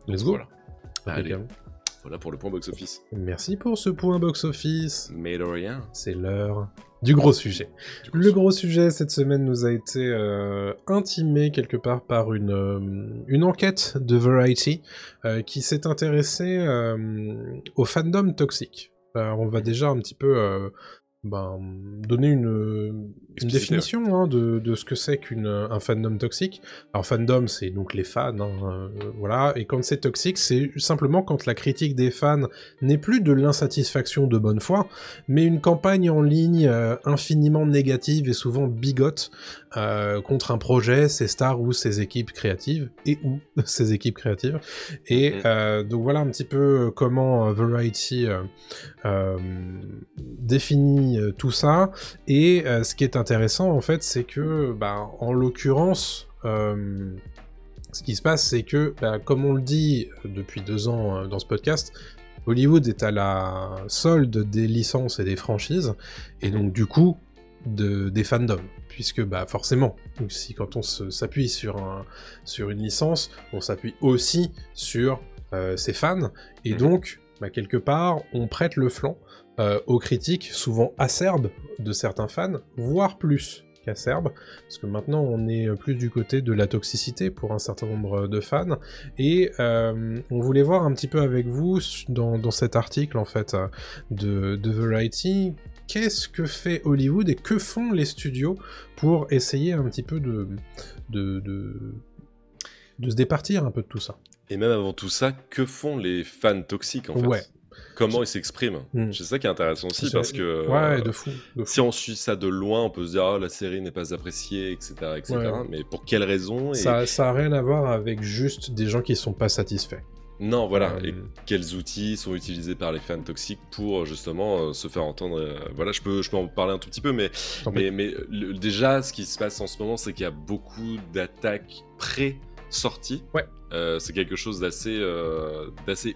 Let's go. Voilà. Allez. Voilà pour le point box-office. Merci pour ce point box-office. Mais de rien. C'est l'heure du gros sujet. Le gros sujet cette semaine nous a été intimé quelque part par une enquête de Variety qui s'est intéressée au fandom toxique. On va déjà un petit peu donner une définition de ce que c'est qu'un fandom toxique. Alors fandom, c'est donc les fans, voilà, et quand c'est toxique, c'est simplement quand la critique des fans n'est plus de l'insatisfaction de bonne foi, mais une campagne en ligne infiniment négative et souvent bigote contre un projet, ses stars ou ses équipes créatives, et ses équipes créatives. Et donc voilà un petit peu comment Variety définit tout ça. Et ce qui est intéressant en fait, c'est que en l'occurrence ce qui se passe, c'est que comme on le dit depuis 2 ans dans ce podcast, Hollywood est à la solde des licences et des franchises, et donc du coup des fandoms, puisque forcément, quand on s'appuie sur une licence, on s'appuie aussi sur ses fans, et donc quelque part on prête le flanc aux critiques souvent acerbes de certains fans, voire plus qu'acerbes, parce que maintenant on est plus du côté de la toxicité pour un certain nombre de fans, et on voulait voir un petit peu avec vous dans cet article en fait de Variety, qu'est-ce que fait Hollywood et que font les studios pour essayer un petit peu de se départir un peu de tout ça. Et même avant tout ça, que font les fans toxiques en fait ? Comment ils s'expriment. C'est ça qui est intéressant aussi, parce que de fou. Si on suit ça de loin, on peut se dire la série n'est pas appréciée, etc. Mais pour quelles raisons ça a rien à voir avec juste des gens qui sont pas satisfaits. Non, voilà. Et quels outils sont utilisés par les fans toxiques pour justement se faire entendre. Voilà, je peux en parler un tout petit peu, mais déjà, ce qui se passe en ce moment, c'est qu'il y a beaucoup d'attaques pré-sorties. C'est quelque chose d'assez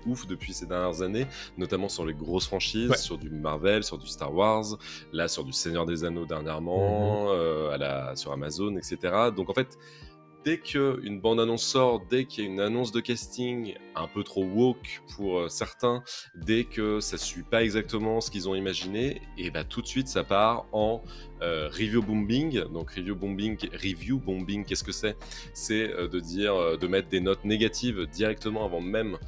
ouf depuis ces dernières années, notamment sur les grosses franchises, sur du Marvel, sur du Star Wars, là sur du Seigneur des Anneaux dernièrement, sur Amazon, etc. Donc en fait, dès qu'une bande-annonce sort, dès qu'il y a une annonce de casting un peu trop woke pour certains, dès que ça suit pas exactement ce qu'ils ont imaginé, et tout de suite ça part en review bombing. Donc review bombing, qu'est-ce que c'est ? C'est de mettre des notes négatives directement avant même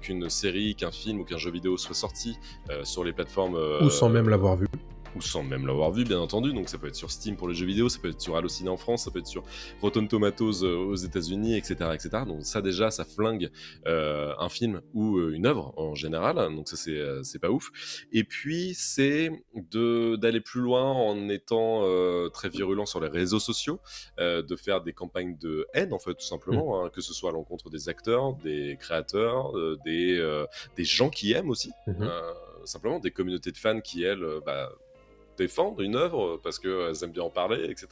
qu'une série, qu'un film ou qu'un jeu vidéo soit sorti sur les plateformes. Ou sans même l'avoir vu. Ou sans même l'avoir vu, bien entendu. Donc ça peut être sur Steam pour les jeux vidéo, ça peut être sur Allociné en France, ça peut être sur Rotten Tomatoes aux États-Unis, etc., etc. Donc ça déjà, ça flingue un film ou une œuvre en général. Donc ça c'est pas ouf. Et puis c'est d'aller plus loin en étant très virulent sur les réseaux sociaux, de faire des campagnes de haine en fait tout simplement, que ce soit à l'encontre des acteurs, des créateurs, des gens qui aiment aussi. Simplement des communautés de fans qui elles défendre une œuvre parce qu'elles aiment bien en parler, etc.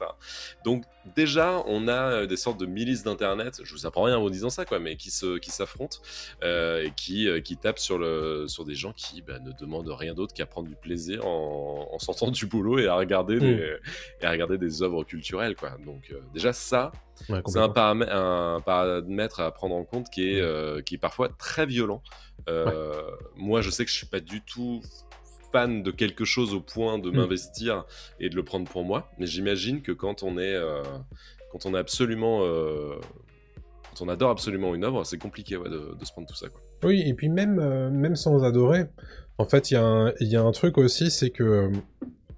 Donc déjà, on a des sortes de milices d'internet, je vous apprends rien en vous disant ça, quoi, mais qui s'affrontent et qui tapent sur des gens qui ne demandent rien d'autre qu'à prendre du plaisir en sortant du boulot et à regarder des œuvres culturelles, quoi. Donc déjà ça, c'est un paramètre à prendre en compte qui est parfois très violent. Moi, je sais que je suis pas du tout fan de quelque chose au point de m'investir et de le prendre pour moi, mais j'imagine que quand on adore absolument une œuvre, c'est compliqué de se prendre tout ça, quoi. Oui, et puis même sans adorer, en fait, il y a un truc aussi, c'est que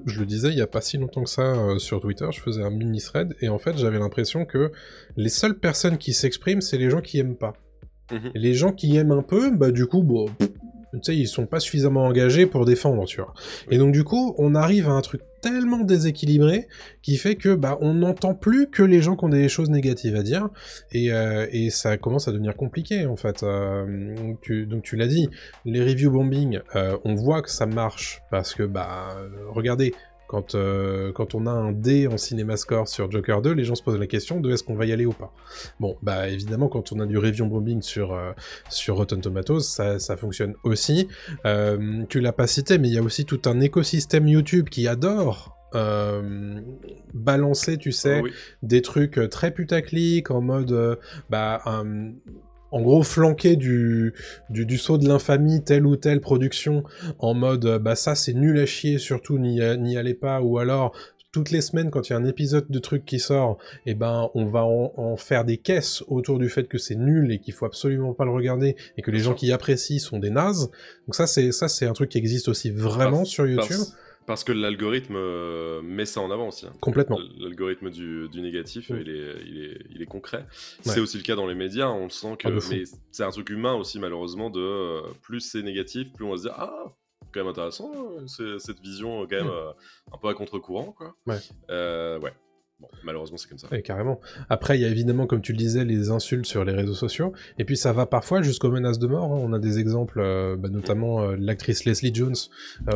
je le disais il y a pas si longtemps que ça sur Twitter, je faisais un mini thread, et en fait j'avais l'impression que les seules personnes qui s'expriment, c'est les gens qui aiment pas. Et les gens qui aiment un peu, du coup, tu sais, ils sont pas suffisamment engagés pour défendre, tu vois. Et donc du coup, on arrive à un truc tellement déséquilibré qui fait que on n'entend plus que les gens qui ont des choses négatives à dire, et ça commence à devenir compliqué en fait. Donc tu l'as dit, les review bombing, on voit que ça marche parce que regardez. Quand on a un D en CinemaScore sur Joker 2, les gens se posent la question de est-ce qu'on va y aller ou pas. Bon, évidemment, quand on a du review bombing sur Rotten Tomatoes, ça fonctionne aussi. Tu l'as pas cité, mais il y a aussi tout un écosystème YouTube qui adore balancer, tu sais, des trucs très putaclic, en mode en gros, flanquer du saut de l'infamie, telle ou telle production, en mode, ça c'est nul à chier, surtout n'y allez pas, ou alors, toutes les semaines, quand il y a un épisode de truc qui sort, on va en faire des caisses autour du fait que c'est nul et qu'il faut absolument pas le regarder, et que les gens qui apprécient sont des nazes. Donc ça c'est un truc qui existe aussi vraiment sur YouTube. Parce que l'algorithme met ça en avant aussi. Hein. Complètement. L'algorithme du négatif, il est concret. C'est aussi le cas dans les médias, on le sent que... mais c'est un truc humain aussi, malheureusement, de plus c'est négatif, plus on va se dire « Ah, quand même intéressant, cette vision quand même un peu à contre-courant, quoi. » Ouais. Bon, malheureusement, c'est comme ça. Ouais, carrément. Après, il y a évidemment, comme tu le disais, les insultes sur les réseaux sociaux, et puis ça va parfois jusqu'aux menaces de mort. Hein. On a des exemples, notamment l'actrice Leslie Jones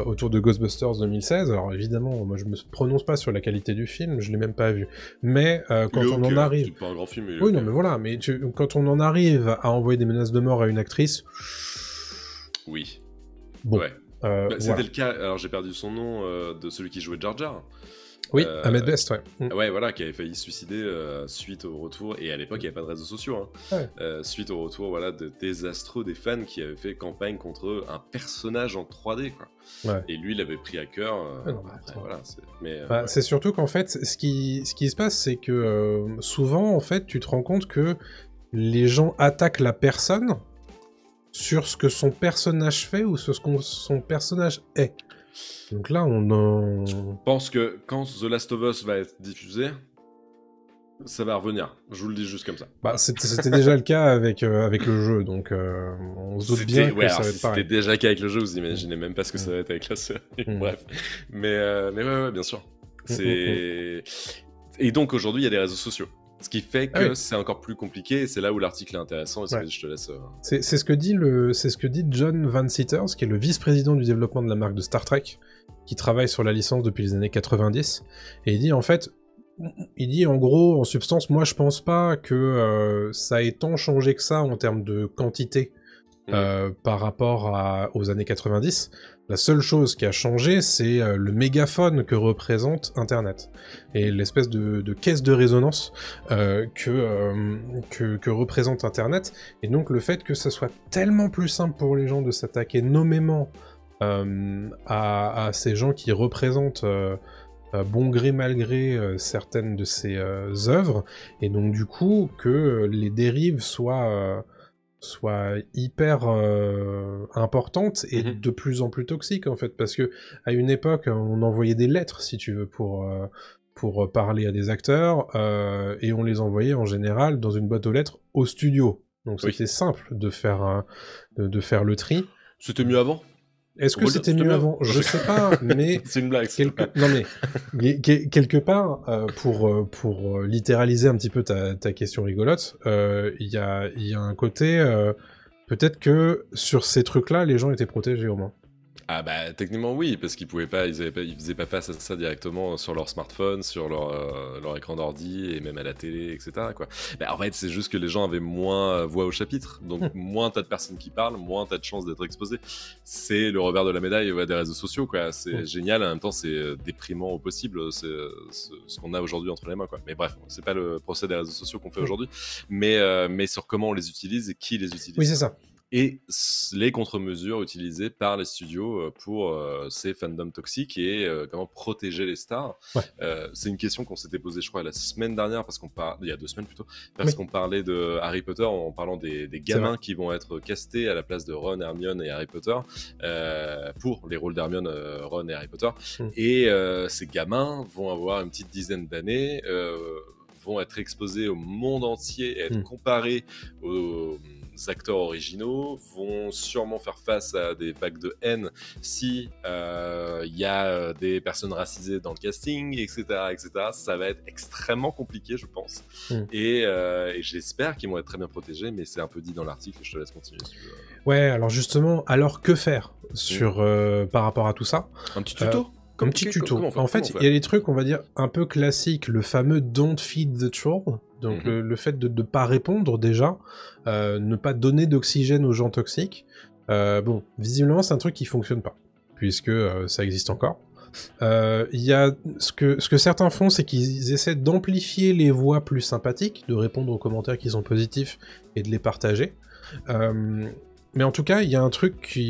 autour de Ghostbusters 2016. Alors évidemment, moi je me prononce pas sur la qualité du film, je l'ai même pas vu. Mais quand on en arrive... C'est pas un grand film, mais oui, non, mais voilà, mais quand on en arrive à envoyer des menaces de mort à une actrice... Oui. Bon. Ouais. C'était le cas, alors j'ai perdu son nom, de celui qui jouait Jar Jar. Oui, Ahmed Best, ouais. Ouais, voilà, qui avait failli se suicider suite au retour, et à l'époque, il n'y avait pas de réseaux sociaux, hein. Suite au retour désastreux des fans qui avaient fait campagne contre un personnage en 3D, quoi. Ouais. Et lui, il avait pris à cœur. C'est surtout qu'en fait, ce qui se passe, c'est que souvent, en fait, tu te rends compte que les gens attaquent la personne sur ce que son personnage fait ou sur ce que son personnage est. Donc là, Je pense que quand The Last of Us va être diffusé, ça va revenir. Je vous le dis juste comme ça. C'était déjà le cas avec le jeu, donc on se doute bien que ça va être pareil. C'était déjà le cas avec le jeu, vous imaginez même pas ce que ça va être avec la série. Bref. Mais ouais, bien sûr. Et donc aujourd'hui, il y a des réseaux sociaux. Ce qui fait que c'est encore plus compliqué, et c'est là où l'article est intéressant, et je te laisse... C'est ce que dit John Van Sitters, qui est le vice-président du développement de la marque de Star Trek, qui travaille sur la licence depuis les années 90, et il dit en gros, en substance, moi je pense pas que ça ait tant changé que ça en termes de quantité par rapport aux années 90. La seule chose qui a changé, c'est le mégaphone que représente Internet et l'espèce de caisse de résonance que représente Internet, et donc le fait que ça soit tellement plus simple pour les gens de s'attaquer nommément à ces gens qui représentent bon gré mal gré certaines de ces œuvres, et donc du coup que les dérives soient hyper importantes et de plus en plus toxiques en fait, parce que à une époque on envoyait des lettres si tu veux pour parler à des acteurs et on les envoyait en général dans une boîte aux lettres au studio, donc c'était simple de faire le tri. C'était mieux avant. Est-ce que c'était mieux avant ? Je sais pas, mais... C'est une blague. Non mais, quelque part, pour littéraliser un petit peu ta question rigolote, il y a un côté... peut-être que sur ces trucs-là, les gens étaient protégés au moins. Ah bah techniquement oui, parce qu'ils pouvaient pas, ils faisaient pas face à ça directement sur leur smartphone, sur leur écran d'ordi et même à la télé, etc. quoi. Bah, en fait, c'est juste que les gens avaient moins voix au chapitre, donc moins t'as de personnes qui parlent, moins t'as de chances d'être exposé. C'est le revers de la médaille des réseaux sociaux, quoi. C'est génial, en même temps c'est déprimant au possible, c'est ce qu'on a aujourd'hui entre les mains, quoi. Mais bref, c'est pas le procès des réseaux sociaux qu'on fait aujourd'hui, mais sur comment on les utilise et qui les utilise. Oui, c'est ça. Et les contre-mesures utilisées par les studios pour ces fandoms toxiques et comment protéger les stars. Ouais. C'est une question qu'on s'était posée, je crois, la semaine dernière, il y a 2 semaines plutôt, parce qu'on parlait de Harry Potter en parlant des gamins qui vont être castés à la place de Ron, Hermione et Harry Potter pour les rôles d'Hermione, Ron et Harry Potter. Et ces gamins vont avoir une petite dizaine d'années, vont être exposés au monde entier et être comparés aux acteurs originaux, vont sûrement faire face à des vagues de haine si y a des personnes racisées dans le casting, etc., etc. Ça va être extrêmement compliqué, je pense. Et j'espère qu'ils vont être très bien protégés, mais c'est un peu dit dans l'article, je te laisse continuer. Si tu veux. Ouais, alors justement, que faire sur, par rapport à tout ça? Un petit tuto Comme petit tuto. En fait, il y a des trucs, on va dire, un peu classiques. Le fameux don't feed the troll. Donc, le fait de ne pas répondre, déjà. Ne pas donner d'oxygène aux gens toxiques. Bon, visiblement, c'est un truc qui fonctionne pas. Puisque ça existe encore. Il y a ce que certains font, c'est qu'ils essaient d'amplifier les voix plus sympathiques, de répondre aux commentaires qui sont positifs et de les partager. Mais en tout cas, il y a un truc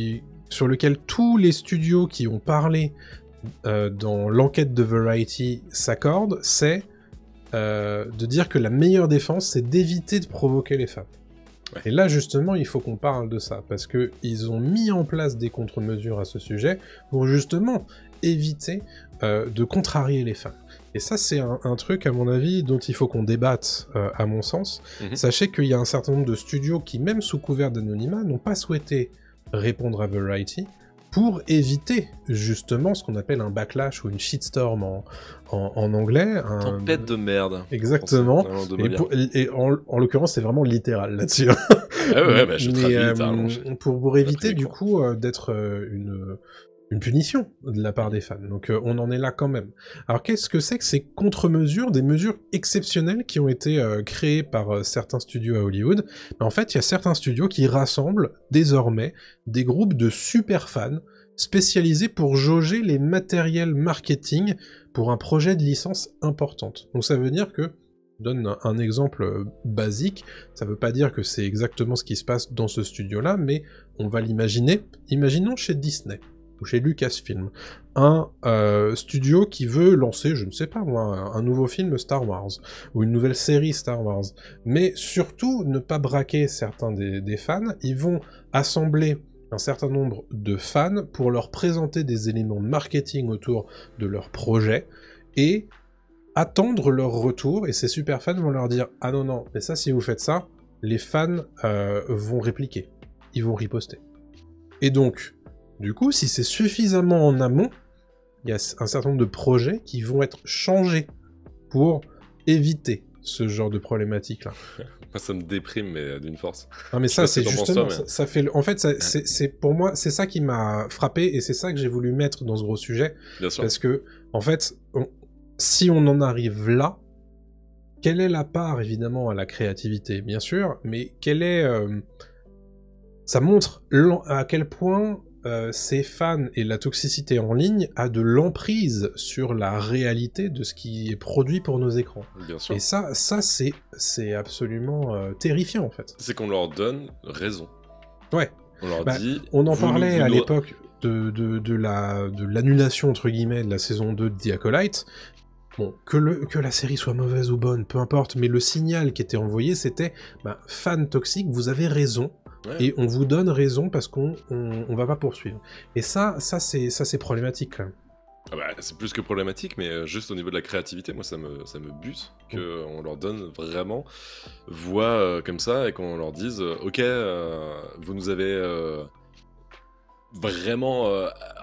sur lequel tous les studios qui ont parlé dans l'enquête de Variety s'accordent, c'est de dire que la meilleure défense, c'est d'éviter de provoquer les fans. Ouais. Et là, justement, il faut qu'on parle de ça, parce qu'ils ont mis en place des contre-mesures à ce sujet pour justement éviter de contrarier les fans. Et ça, c'est un truc, à mon avis, dont il faut qu'on débatte, à mon sens. Sachez qu'il y a un certain nombre de studios qui, même sous couvert d'anonymat, n'ont pas souhaité répondre à Variety, pour éviter justement ce qu'on appelle un backlash ou une shitstorm en anglais. Tempête de merde. Exactement. Et en l'occurrence, c'est vraiment littéral là-dessus. Ah ouais, bah, je traduis pour éviter du coup d'être une punition de la part des fans. Donc on en est là quand même. Alors qu'est-ce que c'est que ces contre-mesures, des mesures exceptionnelles qui ont été créées par certains studios à Hollywood? En fait, il y a certains studios qui rassemblent désormais des groupes de super fans spécialisés pour jauger les matériels marketing pour un projet de licence importante. Donc ça veut dire que, je donne un exemple basique, ça veut pas dire que c'est exactement ce qui se passe dans ce studio-là, mais on va l'imaginer. Imaginons chez Disney ou chez Lucasfilm, un studio qui veut lancer, je ne sais pas moi, un nouveau film Star Wars, ou une nouvelle série Star Wars, mais surtout ne pas braquer certains des fans, ils vont assembler un certain nombre de fans pour leur présenter des éléments de marketing autour de leur projet, et attendre leur retour, et ces super fans vont leur dire « Ah non, mais ça, si vous faites ça, les fans vont répliquer, ils vont riposter. » Et donc, du coup, si c'est suffisamment en amont, il y a un certain nombre de projets qui vont être changés pour éviter ce genre de problématique-là. Moi, ça me déprime, mais d'une force. Non, mais ça, c'est justement... ça fait... En fait, c'est pour moi, c'est ça qui m'a frappé, et c'est ça que j'ai voulu mettre dans ce gros sujet. Bien sûr. Parce que, en fait, si on en arrive là, quelle est la part, évidemment, à la créativité, bien sûr, mais quelle est... Ça montre à quel point ces fans et la toxicité en ligne a de l'emprise sur la réalité de ce qui est produit pour nos écrans. Bien sûr. Et ça c'est absolument terrifiant, en fait. C'est qu'on leur donne raison. Ouais. On leur dit... On en parlait à l'époque de l'annulation, entre guillemets, de la saison 2 de The Acolyte. Bon, que la série soit mauvaise ou bonne, peu importe, mais le signal qui était envoyé, c'était fans toxiques, vous avez raison. Ouais. Et on vous donne raison parce qu'on va pas poursuivre. Et ça c'est problématique quand même. Ah bah, c'est plus que problématique, mais juste au niveau de la créativité, moi ça me bute qu'on leur donne vraiment voix comme ça et qu'on leur dise ok, vous nous avez vraiment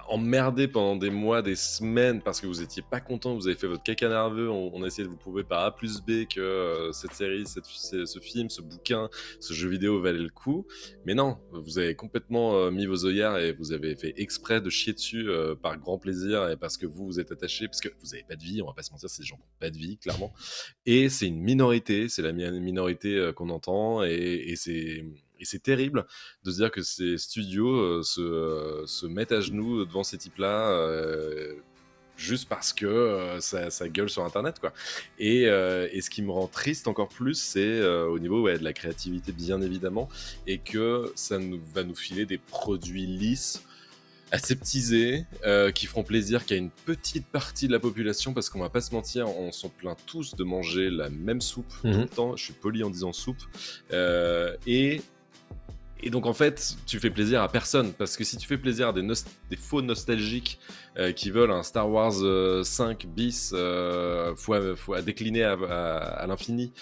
emmerdé pendant des mois, des semaines, parce que vous étiez pas content, vous avez fait votre caca nerveux, on a essayé de vous prouver par A plus B que cette série, ce film, ce bouquin, ce jeu vidéo valait le coup. Mais non, vous avez complètement mis vos œillères et vous avez fait exprès de chier dessus par grand plaisir et parce que vous êtes attaché, parce que vous avez pas de vie, on va pas se mentir, c'est des gens qui n'ont pas de vie, clairement. Et c'est une minorité, c'est la minorité qu'on entend et c'est terrible de se dire que ces studios se mettent à genoux devant ces types-là juste parce que ça gueule sur Internet, quoi. Et ce qui me rend triste encore plus, c'est au niveau de la créativité, bien évidemment, et que ça va nous filer des produits lisses, aseptisés, qui feront plaisir qu'à une petite partie de la population, parce qu'on va pas se mentir, on s'en plaint tous de manger la même soupe tout le temps. Je suis poli en disant soupe. Et donc en fait, tu fais plaisir à personne, parce que si tu fais plaisir à des faux nostalgiques qui veulent un Star Wars 5 bis fois décliné à l'infini,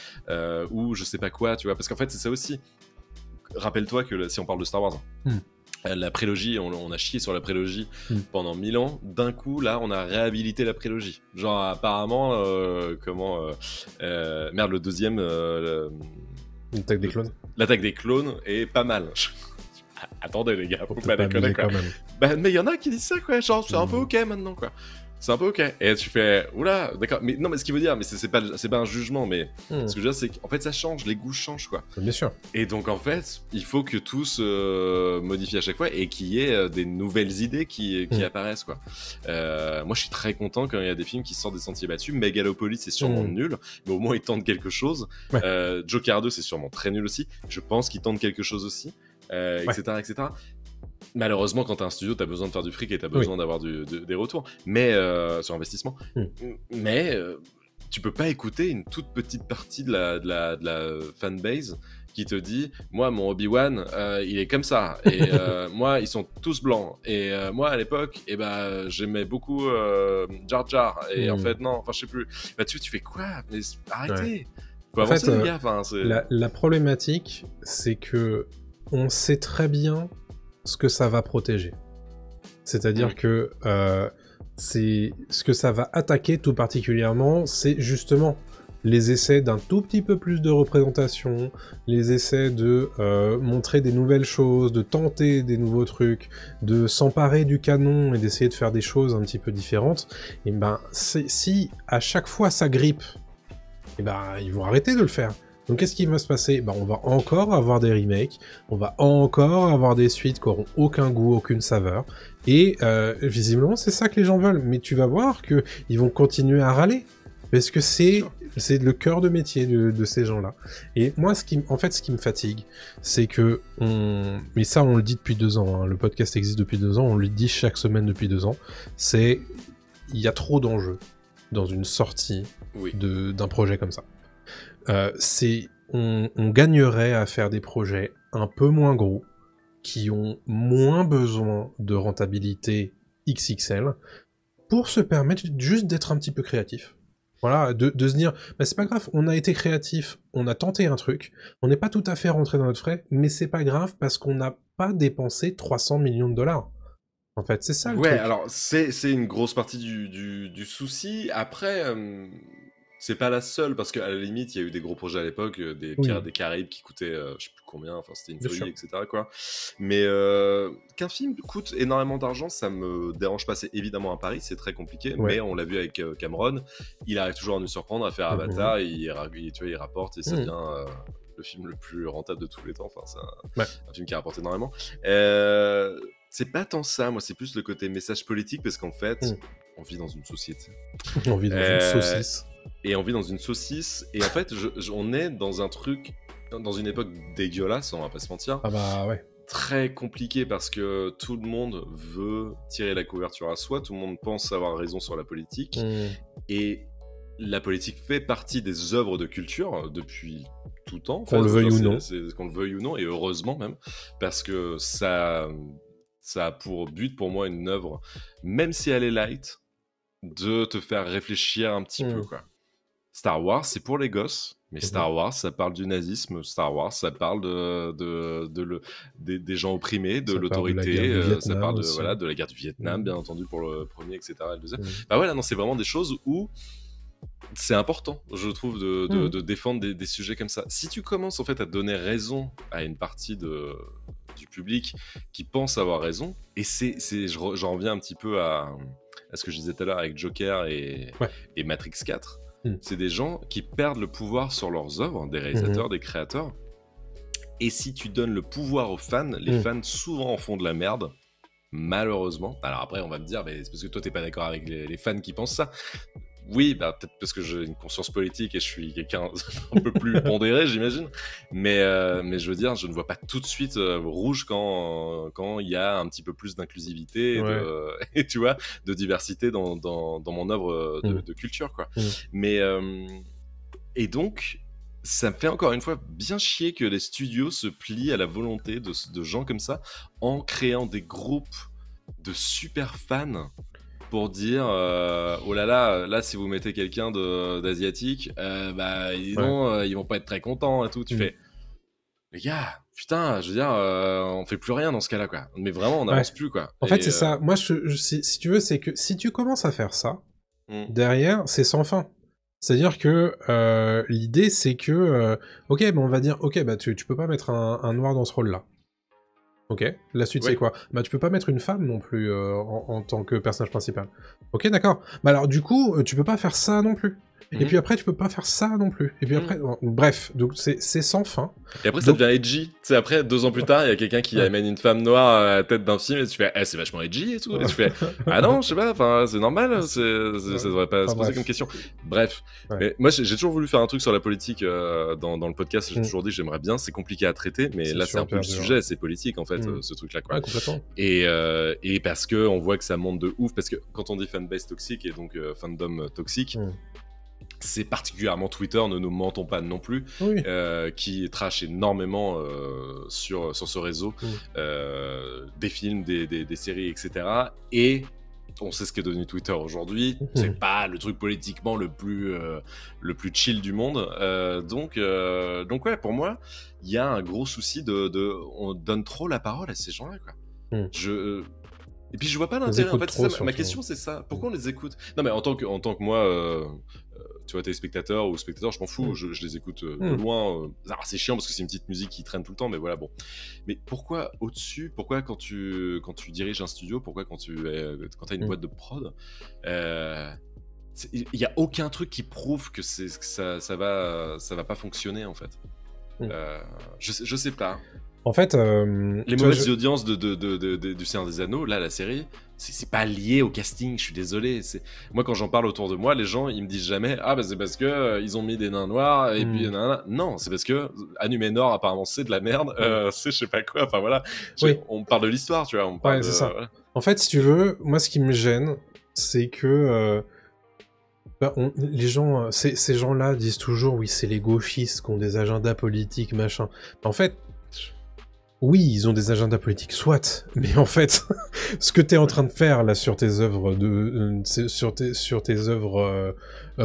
ou je sais pas quoi, tu vois, parce qu'en fait c'est ça aussi. Rappelle-toi que si on parle de Star Wars, la prélogie, on a chié sur la prélogie pendant 1000 ans. D'un coup, là, on a réhabilité la prélogie. Genre, apparemment, merde, le deuxième... L'attaque des clones. L'attaque des clones est pas mal. Attendez, les gars, faut pas déconner, quoi. Même. Bah, mais il y en a qui disent ça, quoi. Genre, c'est un peu ok maintenant, quoi. C'est un peu ok. Et tu fais, oula, d'accord. Mais non, mais ce qu'il veut dire, mais c'est pas un jugement, mais ce que je veux dire, c'est qu'en fait, ça change, les goûts changent, quoi. Bien sûr. Et donc, en fait, il faut que tout se modifie à chaque fois et qu'il y ait des nouvelles idées qui apparaissent, quoi. Moi, je suis très content quand il y a des films qui sortent des sentiers battus. Megalopolis, c'est sûrement nul, mais au moins, ils tentent quelque chose. Ouais. Joker 2, c'est sûrement très nul aussi. Je pense qu'ils tentent quelque chose aussi, etc., etc. Malheureusement, quand t'as un studio, t'as besoin de faire du fric et t'as besoin d'avoir des retours, mais sur investissement. Mais tu peux pas écouter une toute petite partie de la fanbase qui te dit, moi, mon Obi-Wan, il est comme ça, et moi, ils sont tous blancs, et moi, à l'époque, j'aimais beaucoup Jar Jar, et en fait, non, enfin, je sais plus. Bah, tu fais quoi? Mais arrêtez. Faut avancer, les gars. Enfin, la problématique, c'est que on sait très bien ce que ça va protéger. C'est-à-dire que c'est ce que ça va attaquer tout particulièrement, c'est justement les essais d'un tout petit peu plus de représentation, les essais de montrer des nouvelles choses, de tenter des nouveaux trucs, de s'emparer du canon et d'essayer de faire des choses un petit peu différentes. Et ben, si à chaque fois ça grippe, et ben ils vont arrêter de le faire. Donc qu'est-ce qui va se passer? Ben, on va encore avoir des remakes, on va encore avoir des suites qui n'auront aucun goût, aucune saveur, et visiblement c'est ça que les gens veulent, mais tu vas voir qu'ils vont continuer à râler, parce que c'est le cœur de métier de ces gens-là. Et moi, ce qui me fatigue, c'est que mais ça on le dit depuis 2 ans, hein, le podcast existe depuis 2 ans, on le dit chaque semaine depuis 2 ans, c'est il y a trop d'enjeux dans une sortie d'un projet comme ça. On gagnerait à faire des projets un peu moins gros, qui ont moins besoin de rentabilité XXL, pour se permettre juste d'être un petit peu créatif. Voilà, de se dire, bah c'est pas grave, on a été créatif, on a tenté un truc, on n'est pas tout à fait rentré dans notre frais, mais c'est pas grave parce qu'on n'a pas dépensé 300 millions de dollars. En fait, c'est ça le truc. Ouais, alors c'est une grosse partie du souci. Après, c'est pas la seule, parce qu'à la limite, il y a eu des gros projets à l'époque, des Pirates des Caraïbes qui coûtaient je sais plus combien, enfin c'était une folie, etc., quoi. Mais qu'un film coûte énormément d'argent, ça me dérange pas. C'est évidemment un pari, c'est très compliqué, mais on l'a vu avec Cameron, il arrive toujours à nous surprendre, à faire Avatar, et il rapporte, et ça devient le film le plus rentable de tous les temps. Enfin, c'est un film qui rapporte énormément. C'est pas tant ça, moi, c'est plus le côté message politique, parce qu'en fait, on vit dans une société. On vit dans une saucisse. Et on vit dans une saucisse, et en fait, on est dans un truc, dans une époque dégueulasse, on va pas se mentir. Ah bah ouais. Très compliqué, parce que tout le monde veut tirer la couverture à soi, tout le monde pense avoir raison sur la politique, et la politique fait partie des œuvres de culture depuis tout temps. Qu'on le veuille ou non. Qu'on le veuille ou non, et heureusement même, parce que ça a pour but, pour moi, une œuvre, même si elle est light, de te faire réfléchir un petit peu, quoi. Star Wars, c'est pour les gosses, Mais Star Wars, ça parle du nazisme. Star Wars, ça parle des gens opprimés, de l'autorité. Ça parle de la guerre du Vietnam, bien entendu, pour le premier, etc. Et le deuxième. Bah voilà, non, c'est vraiment des choses où c'est important, je trouve, de défendre des sujets comme ça. Si tu commences en fait à donner raison à une partie du public qui pense avoir raison, et j'en reviens un petit peu à ce que je disais tout à l'heure avec Joker et Matrix 4. C'est des gens qui perdent le pouvoir sur leurs œuvres, des réalisateurs, des créateurs. Et si tu donnes le pouvoir aux fans, les fans souvent en font de la merde, malheureusement. Alors après, on va me dire, c'est parce que toi, t'es pas d'accord avec les fans qui pensent ça. Oui, peut-être parce que j'ai une conscience politique et je suis quelqu'un un peu plus pondéré, j'imagine. Mais je veux dire, je ne vois pas tout de suite rouge quand il y a un petit peu plus d'inclusivité et tu vois, de diversité dans mon œuvre de culture, quoi. Mais et donc, ça me fait encore une fois bien chier que les studios se plient à la volonté de gens comme ça en créant des groupes de super fans pour dire oh là si vous mettez quelqu'un d'asiatique ils vont pas être très contents et tout. Tu fais les gars, putain, je veux dire on fait plus rien dans ce cas là, quoi. Mais vraiment on n'avance plus, quoi. En fait c'est ça, moi si tu veux, c'est que si tu commences à faire ça derrière c'est sans fin. C'est-à-dire que l'idée c'est que ok, on va dire ok, tu peux pas mettre un noir dans ce rôle là. Ok, la suite c'est quoi? Tu peux pas mettre une femme non plus en tant que personnage principal. Ok, d'accord. Alors du coup, tu peux pas faire ça non plus. Et puis après, tu peux pas faire ça non plus. Et puis après, bref, donc c'est sans fin. Et après, ça devient edgy. Tu sais, après, 2 ans plus tard, il y a quelqu'un qui amène une femme noire à la tête d'un film et tu fais, c'est vachement edgy et tout. Et tu fais, ah non, je sais pas, enfin, c'est normal, ça devrait pas se poser comme question. Bref. Mais moi, j'ai toujours voulu faire un truc sur la politique dans le podcast. J'ai toujours dit que j'aimerais bien. C'est compliqué à traiter, mais là, c'est un peu le sujet. C'est politique, en fait, ce truc-là, quoi. Ouais, complètement. Et parce que on voit que ça monte de ouf. Parce que quand on dit fanbase toxique et donc fandom toxique, c'est particulièrement Twitter, ne nous mentons pas non plus, qui trash énormément sur ce réseau des films, des séries, etc. Et on sait ce qu'est devenu Twitter aujourd'hui. C'est pas le truc politiquement le plus chill du monde. Donc ouais, pour moi, il y a un gros souci on donne trop la parole à ces gens-là, quoi. Et puis je vois pas l'intérêt. En fait, ma question c'est ça. Pourquoi on les écoute? Non mais en tant que moi, tu vois, téléspectateur ou spectateur, je m'en fous. Je les écoute de loin. Alors, c'est chiant parce que c'est une petite musique qui traîne tout le temps, mais voilà, bon. Mais pourquoi au-dessus? Pourquoi quand tu diriges un studio? Pourquoi quand t'as une boîte de prod? Il y a aucun truc qui prouve que ça va pas fonctionner, en fait. Je sais pas. En fait, les mauvaises audiences du Seigneur des Anneaux, là, la série, c'est pas lié au casting, je suis désolé. Moi, quand j'en parle autour de moi, les gens, ils me disent jamais c'est parce que ils ont mis des nains noirs et puis non, c'est parce que Numénor, apparemment, c'est de la merde, c'est je sais pas quoi, enfin voilà. On parle de l'histoire, tu vois, on parle c'est ça. Voilà. En fait, si tu veux, moi, ce qui me gêne, c'est que les gens, ces gens-là disent toujours, oui, c'est les gauchistes qui ont des agendas politiques, machin. En fait, oui, ils ont des agendas politiques, soit, mais en fait, ce que t'es en train de faire là sur tes œuvres sur tes œuvres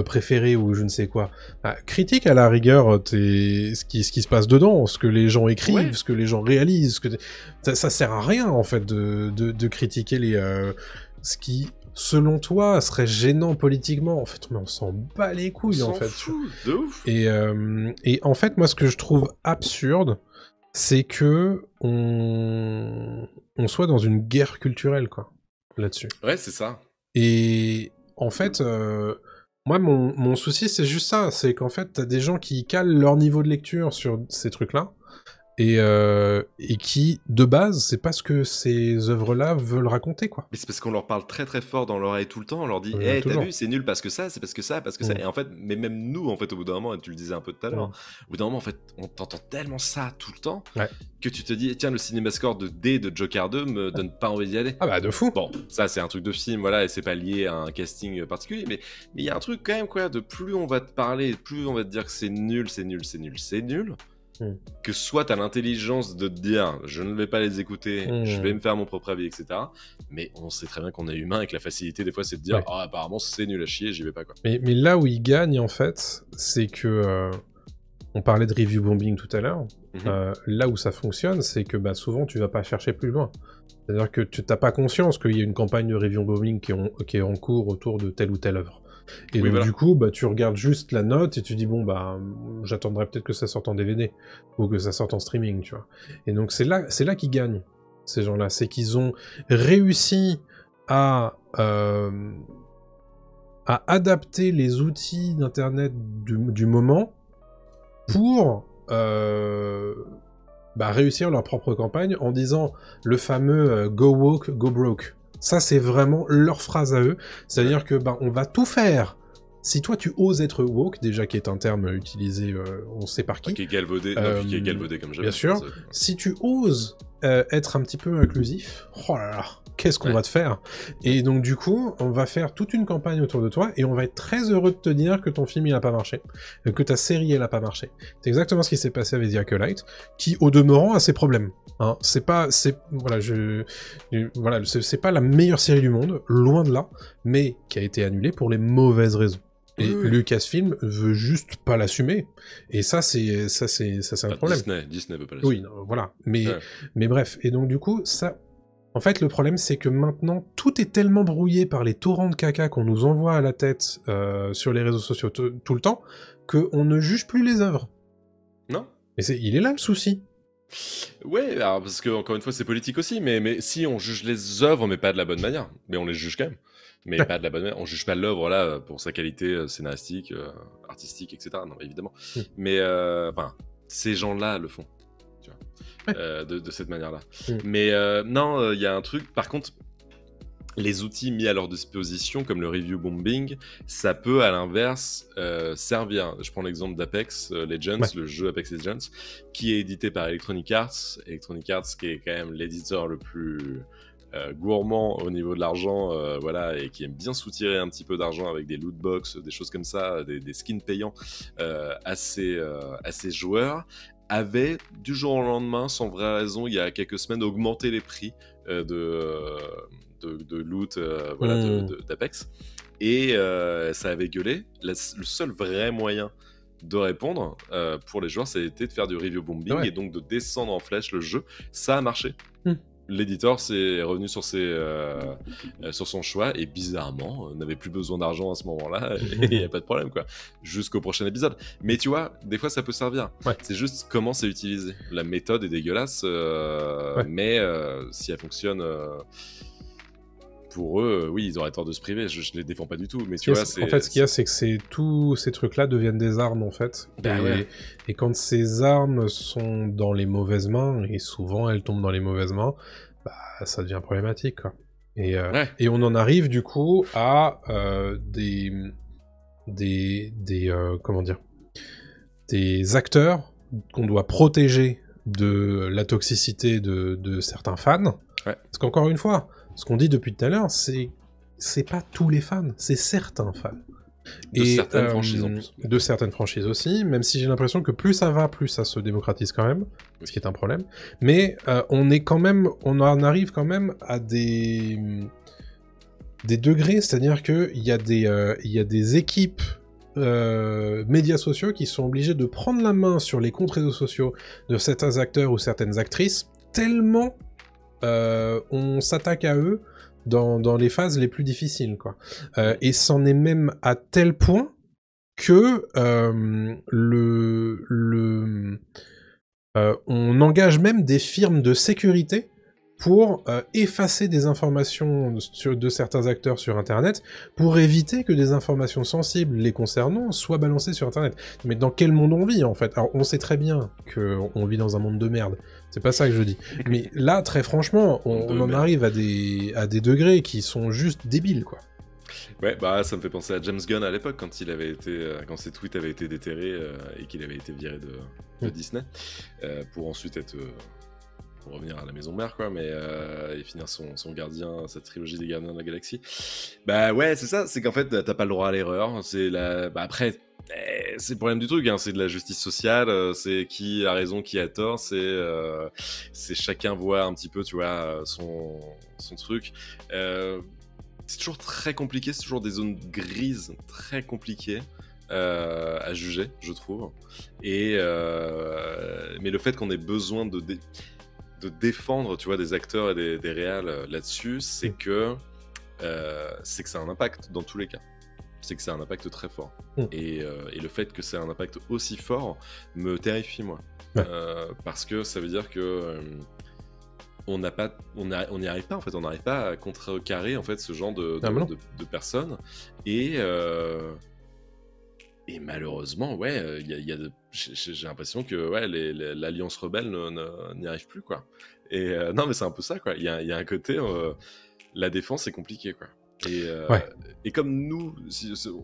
préférées ou je ne sais quoi, critique à la rigueur ce qui se passe dedans, ce que les gens écrivent, ce que les gens réalisent, ça sert à rien en fait de critiquer ce qui, selon toi, serait gênant politiquement. En fait, mais on s'en bat les couilles en fait. On s'en fout, de ouf. Et en fait, moi, ce que je trouve absurde, c'est que on soit dans une guerre culturelle, quoi, là-dessus. Ouais, c'est ça. Et en fait, moi, mon souci, c'est juste ça, c'est qu'en fait, t'as des gens qui calent leur niveau de lecture sur ces trucs-là, et qui, de base, c'est pas ce que ces œuvres-là veulent raconter, quoi. Mais c'est parce qu'on leur parle très très fort dans l'oreille tout le temps, on leur dit t'as vu, c'est nul parce que ça, c'est parce que ça, parce que ça. Et en fait, mais même nous, en fait, au bout d'un moment, et tu le disais un peu tout à l'heure, au bout d'un moment, en fait, on t'entend tellement ça tout le temps que tu te dis, tiens, le cinémascore de D de Joker 2 me donne pas envie d'y aller. Ah bah, de fou. Bon, ça, c'est un truc de film, voilà, et c'est pas lié à un casting particulier, mais il y a un truc quand même, quoi, de plus on va te parler, plus on va te dire que c'est nul, que soit t'as l'intelligence de te dire je ne vais pas les écouter, je vais me faire mon propre avis, etc. Mais on sait très bien qu'on est humain et que la facilité des fois c'est de dire apparemment c'est nul à chier, j'y vais pas, quoi. Mais là où il gagne en fait, c'est que On parlait de review bombing tout à l'heure. Mhm. Là où ça fonctionne, c'est que souvent tu vas pas chercher plus loin. C'est-à-dire que tu n'as pas conscience qu'il y a une campagne de review bombing qui est en cours autour de telle ou telle œuvre. Et Oui, donc voilà. du coup, tu regardes juste la note et tu dis bon j'attendrai peut-être que ça sorte en DVD ou que ça sorte en streaming, tu vois. Et donc c'est là qu'ils gagnent, ces gens-là, c'est qu'ils ont réussi à adapter les outils d'internet du moment pour réussir leur propre campagne en disant le fameux go woke, go broke. Ça, c'est vraiment leur phrase à eux. C'est-à-dire que on va tout faire. Si toi tu oses être woke, déjà qui est un terme utilisé on sait par qui. Qui est galvaudé, non, puis qui est galvaudé comme jamais. Bien sûr. Si tu oses être un petit peu inclusif, oh là là, qu'est-ce qu'on va te faire? Et donc du coup, on va faire toute une campagne autour de toi et on va être très heureux de te dire que ton film il a pas marché, que ta série elle a pas marché. C'est exactement ce qui s'est passé avec The Acolyte, qui au demeurant a ses problèmes. Hein. C'est pas la meilleure série du monde, loin de là, mais qui a été annulée pour les mauvaises raisons. Et Lucasfilm veut juste pas l'assumer. Et ça, c'est un problème. Disney veut pas l'assumer. Oui, voilà. Mais bref. Et donc, du coup, ça... En fait, le problème, c'est que maintenant, tout est tellement brouillé par les torrents de caca qu'on nous envoie à la tête sur les réseaux sociaux tout le temps, qu'on ne juge plus les œuvres. Non. Et il est là, le souci. Ouais, alors, parce que, encore une fois, c'est politique aussi, mais si on juge les œuvres, mais pas de la bonne manière. Mais on les juge quand même. Mais pas de la bonne manière. On juge pas l'œuvre là pour sa qualité scénaristique, artistique, etc. Non, évidemment. Mais ces gens-là le font, tu vois, de cette manière-là. Mais non, il y a un truc. Par contre, les outils mis à leur disposition, comme le review bombing, ça peut à l'inverse servir. Je prends l'exemple d'Apex Legends, le jeu Apex Legends, qui est édité par Electronic Arts. Electronic Arts, qui est quand même l'éditeur le plus gourmand au niveau de l'argent, voilà, et qui aime bien soutirer un petit peu d'argent avec des loot box, des choses comme ça, des skins payants à ses joueurs, avait du jour au lendemain, sans vraie raison, il y a quelques semaines, augmenté les prix de loot d'Apex, et ça avait gueulé. Le seul vrai moyen de répondre pour les joueurs, c'était de faire du review bombing et donc de descendre en flèche le jeu. Ça a marché. L'éditeur est revenu sur son choix et bizarrement n'avait plus besoin d'argent à ce moment-là et il n'y a pas de problème, quoi, jusqu'au prochain épisode. Mais tu vois, des fois ça peut servir. C'est juste comment c'est utilisé. La méthode est dégueulasse, mais si elle fonctionne pour eux, oui, ils auraient tort de se priver. Je les défends pas du tout, mais tu vois, en fait, ce qu'il y a, c'est que tous ces trucs-là deviennent des armes, en fait. Et quand ces armes sont dans les mauvaises mains, et souvent elles tombent dans les mauvaises mains, ça devient problématique, quoi. Et on en arrive, du coup, à comment dire, des acteurs qu'on doit protéger de la toxicité de certains fans. Parce qu'encore une fois, ce qu'on dit depuis tout à l'heure, c'est pas tous les fans, c'est certains fans. Certaines franchises en plus. De certaines franchises aussi, même si j'ai l'impression que plus ça va, plus ça se démocratise quand même, ce qui est un problème. Mais on en arrive quand même à des degrés, c'est-à-dire qu'il y a des équipes médias sociaux qui sont obligés de prendre la main sur les comptes réseaux sociaux de certains acteurs ou certaines actrices, tellement on s'attaque à eux dans les phases les plus difficiles, quoi. Et c'en est même à tel point que on engage même des firmes de sécurité pour effacer des informations de certains acteurs sur Internet, pour éviter que des informations sensibles les concernant soient balancées sur Internet. Mais dans quel monde on vit, en fait? Alors, on sait très bien qu'on vit dans un monde de merde, c'est pas ça que je dis. Mais là, très franchement, on en arrive à des degrés qui sont juste débiles, quoi. Ouais, ça me fait penser à James Gunn à l'époque, quand ses tweets avaient été déterrés et qu'il avait été viré de Disney, pour ensuite revenir à la maison mère, quoi, mais et finir son gardien, cette trilogie des gardiens de la galaxie. Ouais, c'est ça, c'est qu'en fait t'as pas le droit à l'erreur. C'est après, c'est le problème du truc, hein, c'est de la justice sociale, c'est qui a raison, qui a tort, c'est chacun voit un petit peu, tu vois, son truc. C'est toujours très compliqué, c'est toujours des zones grises très compliquées. à juger, je trouve. Mais le fait qu'on ait besoin de défendre, tu vois, des acteurs et des réals là-dessus, c'est que ça a un impact dans tous les cas. C'est que ça a un impact très fort. Et le fait que ça a un impact aussi fort me terrifie, moi. Ouais. Parce que ça veut dire que on n'y arrive pas, en fait. On n'arrive pas à contrecarrer, en fait, ce genre de personnes. Et malheureusement, ouais, j'ai l'impression que ouais, l'Alliance Rebelle n'y arrive plus, quoi. Et non, mais c'est un peu ça, quoi. Il y a un côté... la défense, c'est compliqué, quoi. Et comme nous,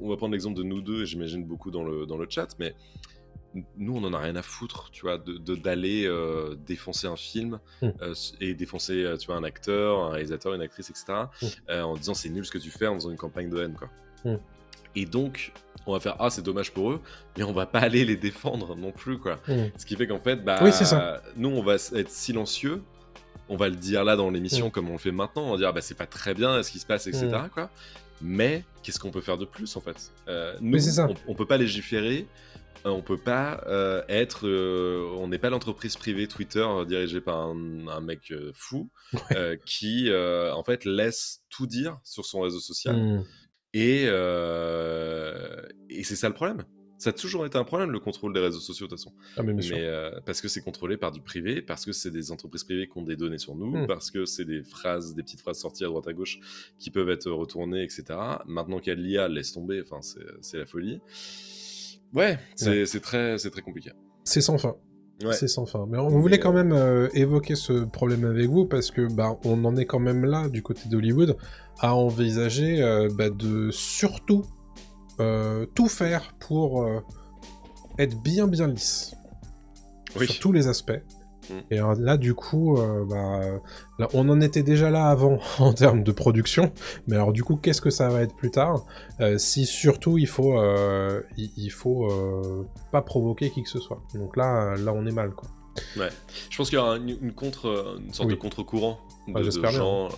on va prendre l'exemple de nous deux, et j'imagine beaucoup dans le chat, mais nous, on en a rien à foutre, tu vois, d'aller défoncer un film et défoncer, tu vois, un acteur, un réalisateur, une actrice, etc. En disant c'est nul ce que tu fais, en faisant une campagne de haine, quoi. Et donc, on va faire c'est dommage pour eux, mais on va pas aller les défendre non plus, quoi. Ce qui fait qu'en fait, oui, c'est ça. Nous, on va être silencieux. On va le dire là dans l'émission comme on le fait maintenant, on va dire c'est pas très bien ce qui se passe, etc. Quoi. Mais qu'est-ce qu'on peut faire de plus, en fait? Nous, on peut pas légiférer, on peut pas on n'est pas l'entreprise privée Twitter dirigée par un mec fou qui en fait laisse tout dire sur son réseau social. Et c'est ça le problème. Ça a toujours été un problème, le contrôle des réseaux sociaux, de toute façon. Mais parce que c'est contrôlé par du privé, parce que c'est des entreprises privées qui ont des données sur nous, parce que c'est des petites phrases sorties à droite à gauche qui peuvent être retournées, etc. Maintenant qu'il y a de l'IA, laisse tomber, enfin, c'est la folie. Ouais, c'est très compliqué. C'est sans fin. Ouais. C'est sans fin. Mais on voulait quand même évoquer ce problème avec vous, parce que on en est quand même là, du côté d'Hollywood, à envisager de surtout tout faire pour être bien lisse sur tous les aspects. Et alors, là, du coup, là, on en était déjà là avant en termes de production, mais alors du coup, qu'est-ce que ça va être plus tard si surtout il faut pas provoquer qui que ce soit. Donc là, on est mal, quoi. Ouais, je pense qu'il y aura une sorte de contre-courant de gens,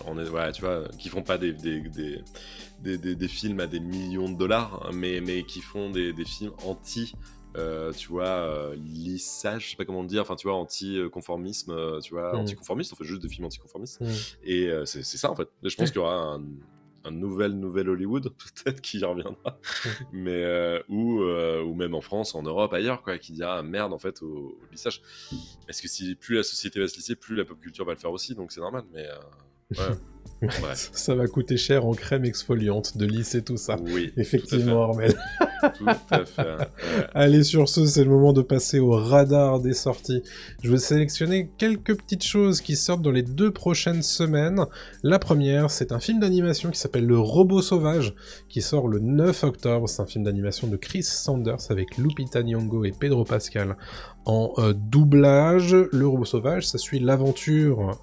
tu vois, qui font pas des films à des millions de dollars, mais qui font des films anti, tu vois, lissage, je sais pas comment le dire, enfin, tu vois, anti-conformisme, tu vois, anti-conformiste, on fait juste des films anti-conformistes, et c'est ça, en fait. Et je pense qu'il y aura un nouvel Hollywood, peut-être, qui reviendra, mais ou même en France, en Europe, ailleurs, quoi, qui dira merde, en fait, au lissage. Parce que si plus la société va se lisser, plus la pop culture va le faire aussi, donc c'est normal, mais ouais. Ça va coûter cher en crème exfoliante de lisser tout ça. Oui, effectivement, Armel. Tout à fait. Ouais. Allez, sur ce, c'est le moment de passer au radar des sorties. Je vais sélectionner quelques petites choses qui sortent dans les 2 prochaines semaines. La première, c'est un film d'animation qui s'appelle Le Robot Sauvage, qui sort le 9 octobre. C'est un film d'animation de Chris Sanders avec Lupita Nyong'o et Pedro Pascal en doublage. Le Robot Sauvage, ça suit l'aventure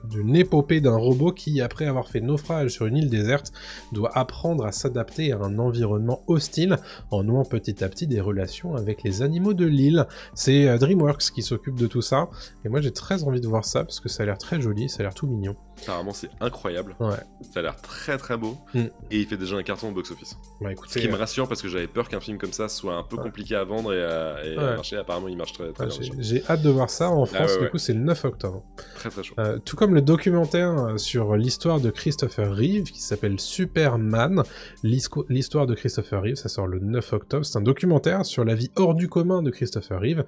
d'une épopée d'un robot qui, après avoir fait naufrage sur une île déserte, doit apprendre à s'adapter à un environnement hostile en nouant petit à petit des relations avec les animaux de l'île. C'est DreamWorks qui s'occupe de tout ça, et moi j'ai très envie de voir ça parce que ça a l'air très joli, ça a l'air tout mignon. Apparemment c'est incroyable, ça a l'air très très beau, et il fait déjà un carton au box-office. Écoutez, ce qui me rassure parce que j'avais peur qu'un film comme ça soit un peu compliqué à vendre et à marcher. Apparemment il marche très bien. J'ai hâte de voir ça en France, du coup c'est le 9 octobre. Très très chaud. Tout comme le documentaire sur l'histoire de Christopher Reeve qui s'appelle Superman, l'histoire de Christopher Reeve, ça sort le 9 octobre. C'est un documentaire sur la vie hors du commun de Christopher Reeve,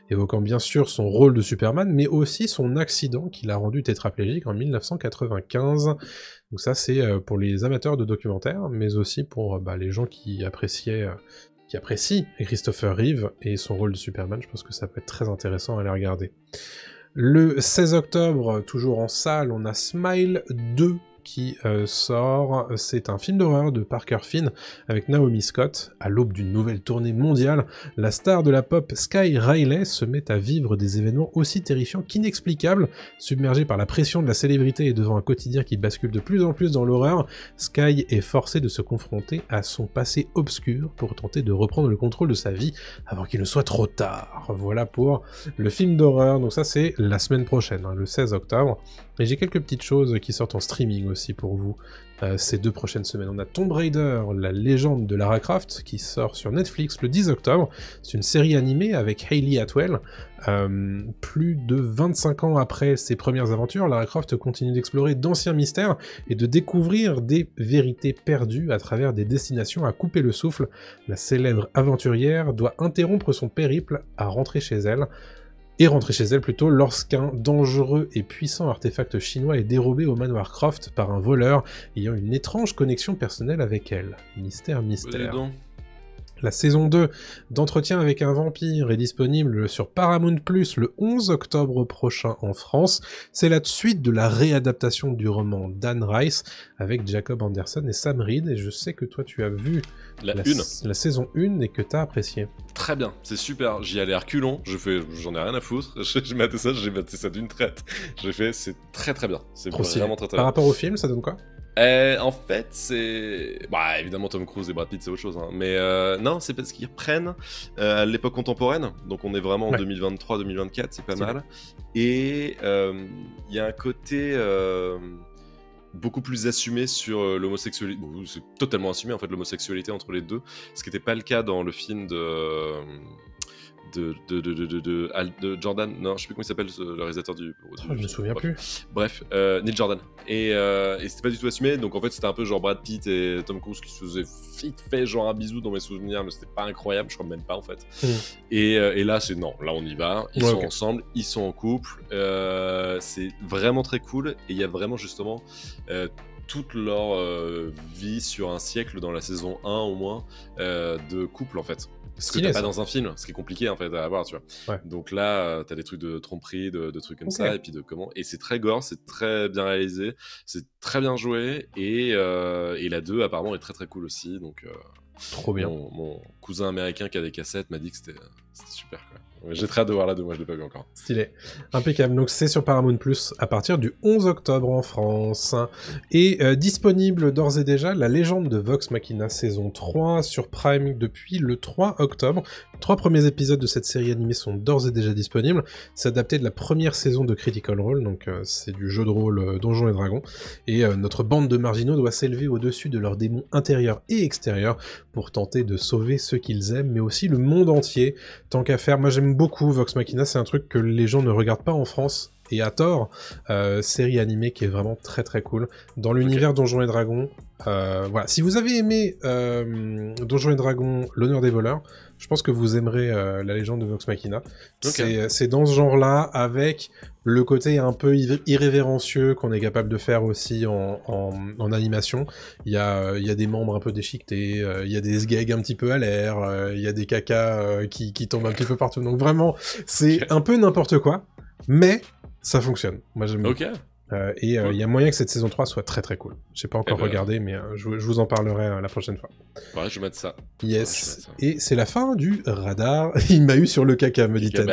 évoquant bien sûr son rôle de Superman, mais aussi son accident qui l'a rendu tétraplégique en 1995. Donc ça c'est pour les amateurs de documentaires, mais aussi pour les gens qui apprécient Christopher Reeve et son rôle de Superman. Je pense que ça peut être très intéressant à les regarder. Le 16 octobre, toujours en salle, on a Smile 2 qui sort. C'est un film d'horreur de Parker Finn avec Naomi Scott. À l'aube d'une nouvelle tournée mondiale, la star de la pop Sky Riley se met à vivre des événements aussi terrifiants qu'inexplicables. Submergée par la pression de la célébrité et devant un quotidien qui bascule de plus en plus dans l'horreur, Sky est forcée de se confronter à son passé obscur pour tenter de reprendre le contrôle de sa vie avant qu'il ne soit trop tard. Voilà pour le film d'horreur. Donc ça c'est la semaine prochaine, le 16 octobre. Mais j'ai quelques petites choses qui sortent en streaming aussi pour vous ces 2 prochaines semaines. On a Tomb Raider, la légende de Lara Croft, qui sort sur Netflix le 10 octobre. C'est une série animée avec Hayley Atwell. Plus de 25 ans après ses premières aventures, Lara Croft continue d'explorer d'anciens mystères et de découvrir des vérités perdues à travers des destinations à couper le souffle. La célèbre aventurière doit interrompre son périple à rentrer chez elle plutôt lorsqu'un dangereux et puissant artefact chinois est dérobé au manoir Croft par un voleur ayant une étrange connexion personnelle avec elle. Mystère, mystère. La saison 2 d'Entretien avec un vampire est disponible sur Paramount Plus le 11 octobre prochain en France. C'est la suite de la réadaptation du roman d'Anne Rice avec Jacob Anderson et Sam Reed. Et je sais que toi tu as vu la saison 1 et que tu as apprécié. Très bien, c'est super. J'y allais à reculons, j'en ai rien à foutre. J'ai maté ça d'une traite. J'ai fait, c'est très très bien. C'est vraiment très très bien. Par rapport au film, ça donne quoi ? En fait, c'est... Bah, évidemment, Tom Cruise et Brad Pitt, c'est autre chose. Hein. Mais non, c'est parce qu'ils reprennent l'époque contemporaine. Donc, on est vraiment en 2023-2024, c'est pas mal. Et il y a un côté beaucoup plus assumé sur l'homosexualité. Bon, c'est totalement assumé, en fait, l'homosexualité entre les deux. Ce qui n'était pas le cas dans le film de Jordan, non, je sais plus comment il s'appelle, le réalisateur du je me souviens plus. Bref, Neil Jordan. Et c'était pas du tout assumé, donc en fait c'était un peu genre Brad Pitt et Tom Cruise qui se faisaient vite fait genre un bisou dans mes souvenirs, mais c'était pas incroyable, je crois même pas en fait. Et là c'est non, là on y va, ils sont ensemble, ils sont en couple, c'est vraiment très cool, et il y a vraiment justement toute leur vie sur un siècle dans la saison 1 au moins de couple en fait. Ce que t'as pas dans un film, ce qui est compliqué en fait à avoir, tu vois. Ouais. Donc là, t'as des trucs de tromperie, de trucs comme ça, et puis de comment. Et c'est très gore, c'est très bien réalisé, c'est très bien joué, et la 2 apparemment est très très cool aussi. Donc trop bien. Mon cousin américain qui a des cassettes m'a dit que c'était super quoi. J'ai très hâte de voir la 2, moi je l'ai pas vu encore. Stylé. Impeccable. Donc c'est sur Paramount Plus à partir du 11 octobre en France. Et disponible d'ores et déjà La légende de Vox Machina saison 3 sur Prime depuis le 3 octobre. 3 premiers épisodes de cette série animée sont d'ores et déjà disponibles. C'est adapté de la première saison de Critical Role, donc c'est du jeu de rôle Donjons et Dragons. Et notre bande de marginaux doit s'élever au-dessus de leurs démons intérieurs et extérieurs pour tenter de sauver ceux qu'ils aiment, mais aussi le monde entier. Tant qu'à faire, moi j'aime beaucoup Vox Machina, c'est un truc que les gens ne regardent pas en France, et à tort. Série animée qui est vraiment très très cool. Dans l'univers Donjons et Dragons, voilà. Si vous avez aimé Donjons et Dragons, l'honneur des voleurs, je pense que vous aimerez La légende de Vox Machina. C'est dans ce genre-là, avec le côté un peu irrévérencieux qu'on est capable de faire aussi en animation. Il y a des membres un peu déchiquetés, il y a des sgags un petit peu à l'air, il y a des cacas qui tombent un petit peu partout. Donc vraiment, c'est un peu n'importe quoi, mais ça fonctionne. Moi j'aime beaucoup. Et il y a moyen que cette saison 3 soit très très cool. J'ai pas encore regardé, mais je vous en parlerai la prochaine fois. Ouais, je vais mettre ça. Yes. Et c'est la fin du radar. Il m'a eu sur le caca, me dit-elle.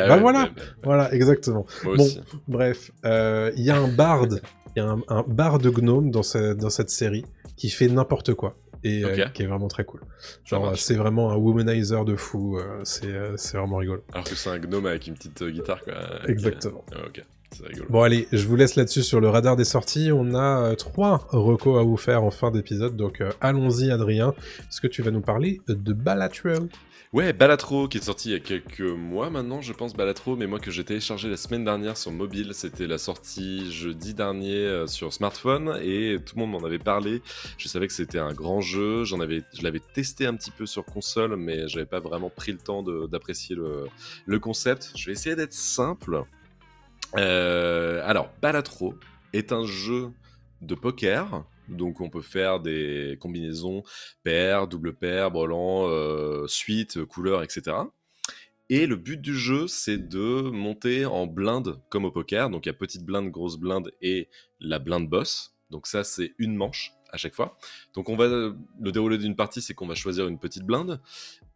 Voilà, exactement. Bon, bref, il y a un barde, il y a un barde de gnome dans cette série qui fait n'importe quoi. Et qui est vraiment très cool. Genre, c'est vraiment un womanizer de fou. C'est vraiment rigolo. Alors que c'est un gnome avec une petite guitare, quoi. Exactement. Ok. C'est rigolo. Bon allez, je vous laisse là-dessus sur le radar des sorties. On a 3 recos à vous faire en fin d'épisode, donc allons-y Adrien. Est-ce que tu vas nous parler de Balatro ? Ouais, Balatro qui est sorti il y a quelques mois maintenant, je pense, Balatro, mais moi que j'ai téléchargé la semaine dernière sur mobile, c'était la sortie jeudi dernier sur smartphone, et tout le monde m'en avait parlé. Je savais que c'était un grand jeu, je l'avais testé un petit peu sur console, mais j'avais pas vraiment pris le temps d'apprécier le concept. Je vais essayer d'être simple. Alors, Balatro est un jeu de poker, donc on peut faire des combinaisons paires, double paire, brelan, suite, couleur, etc. Et le but du jeu, c'est de monter en blinde comme au poker, donc il y a petite blinde, grosse blinde et la blinde boss, donc ça c'est une manche à chaque fois. Donc le déroulé d'une partie, c'est qu'on va choisir une petite blinde,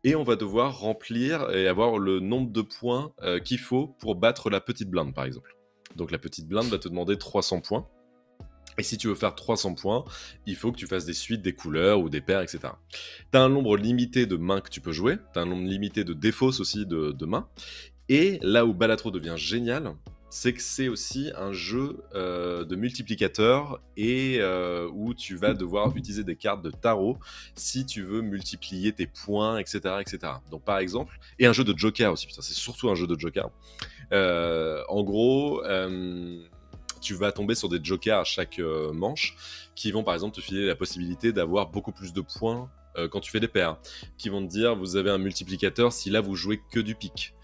et on va devoir remplir et avoir le nombre de points qu'il faut pour battre la petite blinde, par exemple. Donc la petite blinde va te demander 300 points. Et si tu veux faire 300 points, il faut que tu fasses des suites, des couleurs ou des paires, etc. Tu as un nombre limité de mains que tu peux jouer. Tu as un nombre limité de défausses aussi de mains. Et là où Balatro devient génial, c'est que c'est aussi un jeu de multiplicateur et où tu vas devoir utiliser des cartes de tarot si tu veux multiplier tes points, etc., etc. Donc par exemple, et un jeu de joker aussi, putain, c'est surtout un jeu de joker. En gros, tu vas tomber sur des jokers à chaque manche qui vont par exemple te filer la possibilité d'avoir beaucoup plus de points quand tu fais des paires, qui vont te dire vous avez un multiplicateur si là vous jouez que du pique.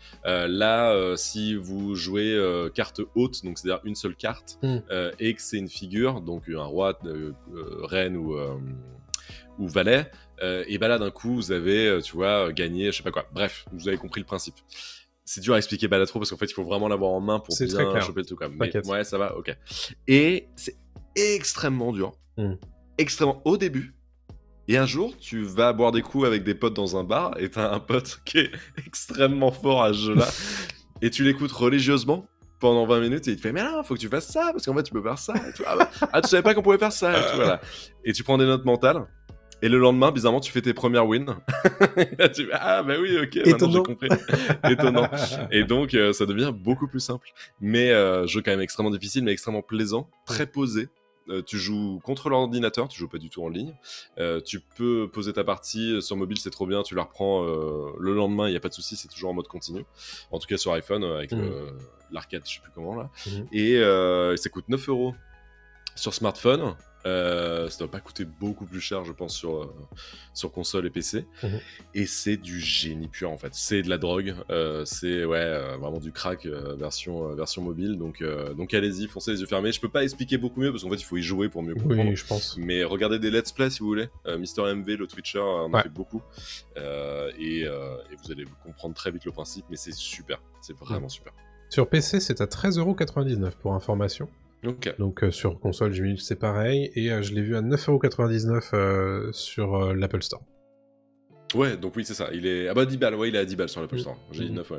Si vous jouez carte haute, donc c'est-à-dire une seule carte, et que c'est une figure, donc un roi, reine ou valet, et bah là d'un coup vous avez, tu vois, gagné, je sais pas quoi. Bref, vous avez compris le principe. C'est dur à expliquer Balatro parce qu'en fait il faut vraiment l'avoir en main pour bien choper le tout quand même. Mais ouais, ça va, ok. Et c'est extrêmement dur, extrêmement au début. Et un jour, tu vas boire des coups avec des potes dans un bar et t'as un pote qui est extrêmement fort à ce jeu-là et tu l'écoutes religieusement pendant 20 minutes et il te fait « Mais non, faut que tu fasses ça parce qu'en fait, tu peux faire ça. » et tout. Tu savais pas qu'on pouvait faire ça et tout, voilà. Et tu prends des notes mentales et le lendemain, bizarrement, tu fais tes premières wins. Tu fais « Ah, bah oui, ok, maintenant j'ai compris. » Étonnant. Et donc, ça devient beaucoup plus simple. Mais jeu quand même extrêmement difficile, mais extrêmement plaisant, très posé. Tu joues contre l'ordinateur, tu joues pas du tout en ligne. Tu peux poser ta partie sur mobile, c'est trop bien, tu la reprends le lendemain, il n'y a pas de souci, c'est toujours en mode continu. En tout cas sur iPhone, avec l'arcade, je sais plus comment là. Et ça coûte 9 € sur smartphone. Ça doit pas coûter beaucoup plus cher, je pense, sur console et PC. Et c'est du génie pur, en fait. C'est de la drogue. C'est vraiment du crack version mobile. Donc allez-y, foncez les yeux fermés. Je peux pas expliquer beaucoup mieux parce qu'en fait, il faut y jouer pour mieux comprendre. Oui, je pense. Mais regardez des let's play si vous voulez. Mister MV, le Twitcher, en a fait beaucoup. Et vous allez comprendre très vite le principe. Mais c'est super. C'est vraiment super. Sur PC, c'est à 13,99 € pour information. Okay. Donc sur console, j'imagine que c'est pareil, et je l'ai vu à 9,99 € sur l'Apple Store. Ouais, donc oui, c'est ça. Il est... Ah bah 10 balles, ouais, il est à 10 balles sur l'Apple Store. J'ai dit 9, ouais.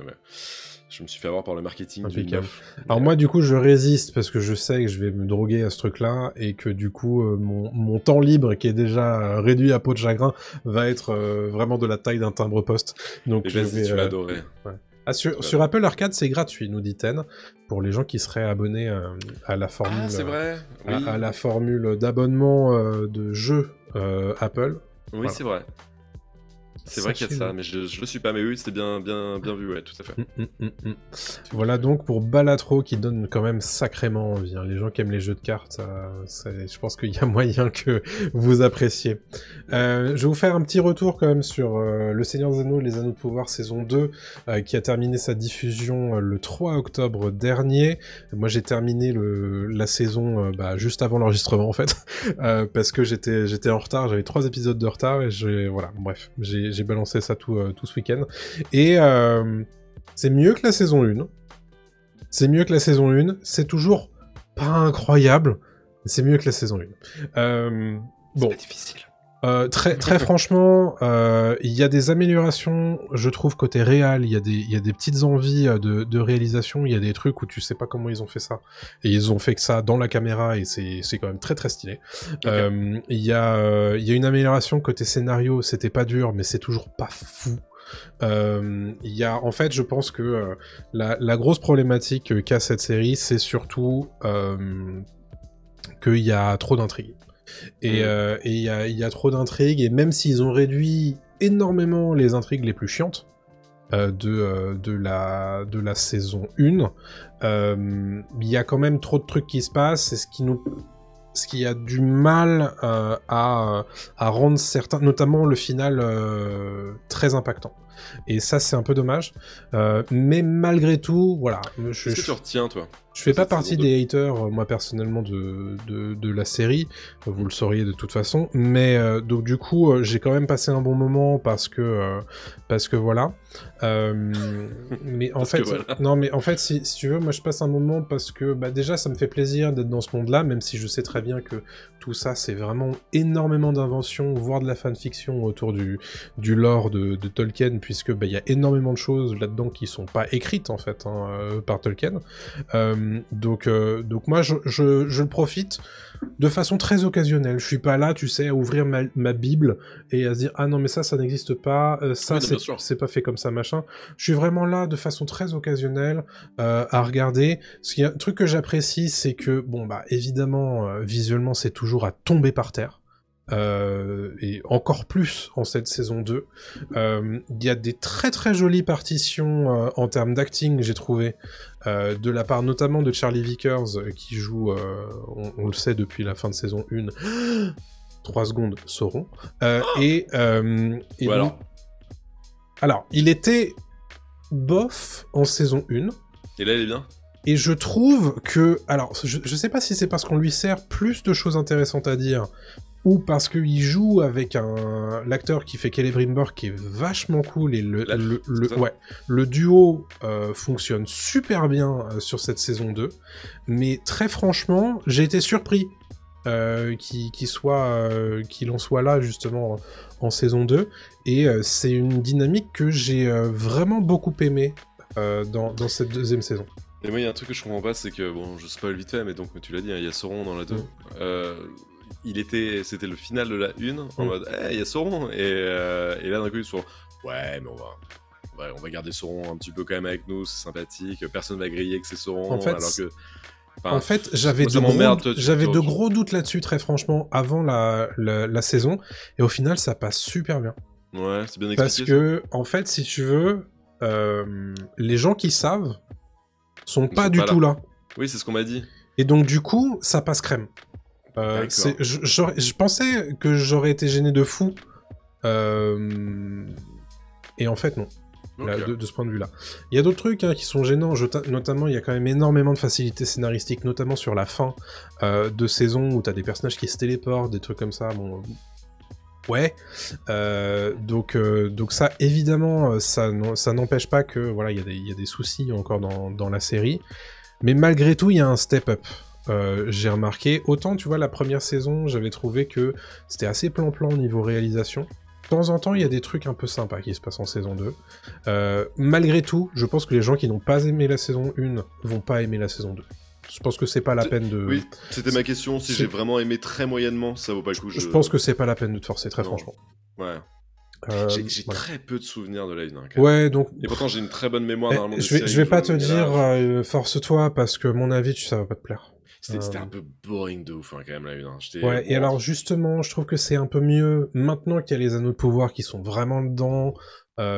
Je me suis fait avoir par le marketing du 9. Alors moi, du coup, je résiste, parce que je sais que je vais me droguer à ce truc-là, et que du coup, mon temps libre, qui est déjà réduit à peau de chagrin, va être vraiment de la taille d'un timbre-poste. Donc tu vas adorer. Ouais. Ah, sur Apple Arcade, c'est gratuit, nous dit Ten, pour les gens qui seraient abonnés à la formule, c'est vrai. Oui. à la formule d'abonnement de jeux Apple. Oui, voilà. C'est vrai. C'est vrai qu'il y a de ça, mais je le suis pas, mais oui, c'était bien vu, ouais, tout à fait. Voilà donc pour Balatro qui donne quand même sacrément envie. Hein. Les gens qui aiment les jeux de cartes, je pense qu'il y a moyen que vous appréciez. Je vais vous faire un petit retour quand même sur Le Seigneur des Anneaux, Les Anneaux de Pouvoir saison 2, qui a terminé sa diffusion le 3 octobre dernier. Moi j'ai terminé la saison juste avant l'enregistrement en fait, parce que j'étais en retard, j'avais 3 épisodes de retard et voilà, bref, j'ai balancé ça tout ce week-end. Et c'est mieux que la saison 1. C'est mieux que la saison 1. C'est toujours pas incroyable, mais c'est mieux que la saison 1. Bon. C'est difficile. Très franchement, il y a des améliorations, je trouve, côté réal. Il y a des petites envies de réalisation. Il y a des trucs où tu sais pas comment ils ont fait ça. Et ils ont fait que ça dans la caméra et c'est quand même très très stylé. Okay. Il y a une amélioration côté scénario. C'était pas dur, mais c'est toujours pas fou. En fait, je pense que la grosse problématique qu'a cette série, c'est surtout qu'il y a trop d'intrigues. Et il y a trop d'intrigues, et même s'ils ont réduit énormément les intrigues les plus chiantes de la saison 1, il y a quand même trop de trucs qui se passent, et ce qui a du mal à rendre certains, notamment le final, très impactant. Et ça, c'est un peu dommage. Mais malgré tout, voilà. Qu'est-ce que tu retiens, toi ? Je fais pas partie des haters, moi, personnellement, de la série. Vous le sauriez de toute façon. Mais, donc, du coup, j'ai quand même passé un bon moment parce que voilà. Mais en fait, voilà. Non, mais en fait, si tu veux, moi, je passe un moment parce que, déjà, ça me fait plaisir d'être dans ce monde-là, même si je sais très bien que tout ça, c'est vraiment énormément d'inventions, voire de la fanfiction autour du lore de Tolkien, puisque, il y a énormément de choses là-dedans qui sont pas écrites, en fait, par Tolkien. Donc moi, je le profite de façon très occasionnelle. Je suis pas là, tu sais, à ouvrir ma Bible et à se dire « Ah non, mais ça n'existe pas, ça, Oui, c'est pas fait comme ça, machin. » Je suis vraiment là de façon très occasionnelle à regarder. Ce qui est un truc que j'apprécie, c'est que, bon, bah, évidemment, visuellement, c'est toujours à tomber par terre. Et encore plus en cette saison 2. Il y a des très très jolies partitions en termes d'acting, j'ai trouvé, de la part notamment de Charlie Vickers, qui joue, on le sait depuis la fin de saison 1, 3 secondes, Sauron. Et donc, alors, il était bof en saison 1. Et là, il est bien. Et je trouve que... Alors, je sais pas si c'est parce qu'on lui sert plus de choses intéressantes à dire, ou parce qu'il joue avec l'acteur qui fait Celebrimbor qui est vachement cool, et le duo fonctionne super bien sur cette saison 2. Mais très franchement, j'ai été surpris qu'il en soit là justement en saison 2. Et c'est une dynamique que j'ai vraiment beaucoup aimé dans cette deuxième saison. Et moi, il y a un truc que je comprends pas, c'est que, bon, je spoil vite fait, mais donc, tu l'as dit, il y a Sauron dans la 2. C'était le final de la 1, en mode, il y a Sauron, et là, d'un coup, ils se font, ouais, mais on va garder Sauron un petit peu quand même avec nous, c'est sympathique, personne va griller que c'est Sauron, en fait, alors que... En fait, j'avais de gros doutes là-dessus, très franchement, avant la saison, et au final, ça passe super bien. Ouais, c'est bien expliqué. Parce que, en fait, si tu veux, les gens qui savent sont pas du tout là. Oui, c'est ce qu'on m'a dit. Et donc, du coup, ça passe crème. Je pensais que j'aurais été gêné de fou. Et en fait, non. Là, de ce point de vue-là. Il y a d'autres trucs qui sont gênants, notamment il y a quand même énormément de facilité scénaristique, notamment sur la fin de saison où t'as des personnages qui se téléportent, des trucs comme ça, bon... Ouais. Donc ça, évidemment, ça n'empêche pas que, voilà, il y a des soucis encore dans la série, mais malgré tout, il y a un step-up. J'ai remarqué, autant, tu vois, la première saison, j'avais trouvé que c'était assez plan-plan au niveau réalisation. De temps en temps, il y a des trucs un peu sympas qui se passent en saison 2. Malgré tout, je pense que les gens qui n'ont pas aimé la saison 1 vont pas aimer la saison 2. Je pense que c'est pas la peine de... Oui, c'était ma question, si j'ai vraiment aimé très moyennement, ça vaut pas le coup. Je pense que c'est pas la peine de te forcer, très franchement. Ouais. J'ai très peu de souvenirs de la 1. Ouais, donc... Et pourtant, j'ai une très bonne mémoire normalement de je vais pas te dire force-toi, parce que mon avis, ça va pas te plaire. C'était un peu boring de ouf, quand même, la 1. Ouais, et alors justement, je trouve que c'est un peu mieux, maintenant qu'il y a les anneaux de pouvoir qui sont vraiment dedans,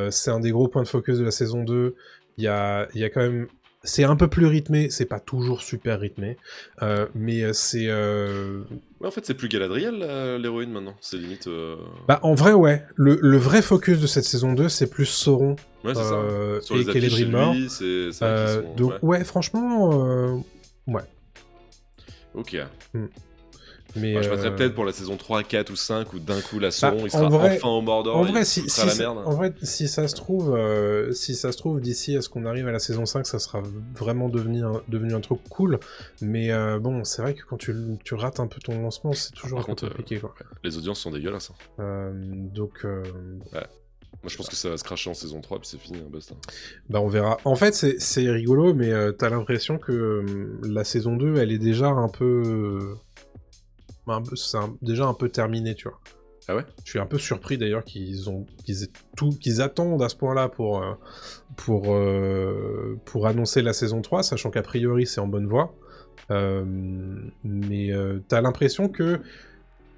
c'est un des gros points de focus de la saison 2, il y a quand même... C'est un peu plus rythmé, c'est pas toujours super rythmé, mais c'est... Ouais, en fait, c'est plus Galadriel, l'héroïne, maintenant, c'est limite... Bah, en vrai, ouais, le vrai focus de cette saison 2, c'est plus Sauron, ouais, c'est ça. Sur et Celebrimbor. C'est ça qui sont... Donc, ouais, franchement, ouais. Ok. Mais je mettrais peut-être pour la saison 3, 4 ou 5 où d'un coup la Sauron il sera enfin au Mordor. En vrai, si ça se trouve d'ici à ce qu'on arrive à la saison 5, ça sera vraiment devenu un truc cool. Mais bon, c'est vrai que quand tu rates un peu ton lancement, c'est toujours un peu compliqué. Quoi. Les audiences sont dégueulasses. Donc. Ouais. Moi, je pense que ça va se cracher en saison 3, puis c'est fini, basta. Bah, on verra. En fait, c'est rigolo, mais t'as l'impression que la saison 2, elle est déjà un peu... c'est déjà un peu terminé, tu vois. Ah ouais? Je suis un peu surpris d'ailleurs qu'ils attendent à ce point-là pour annoncer la saison 3, sachant qu'a priori c'est en bonne voie. Mais t'as l'impression que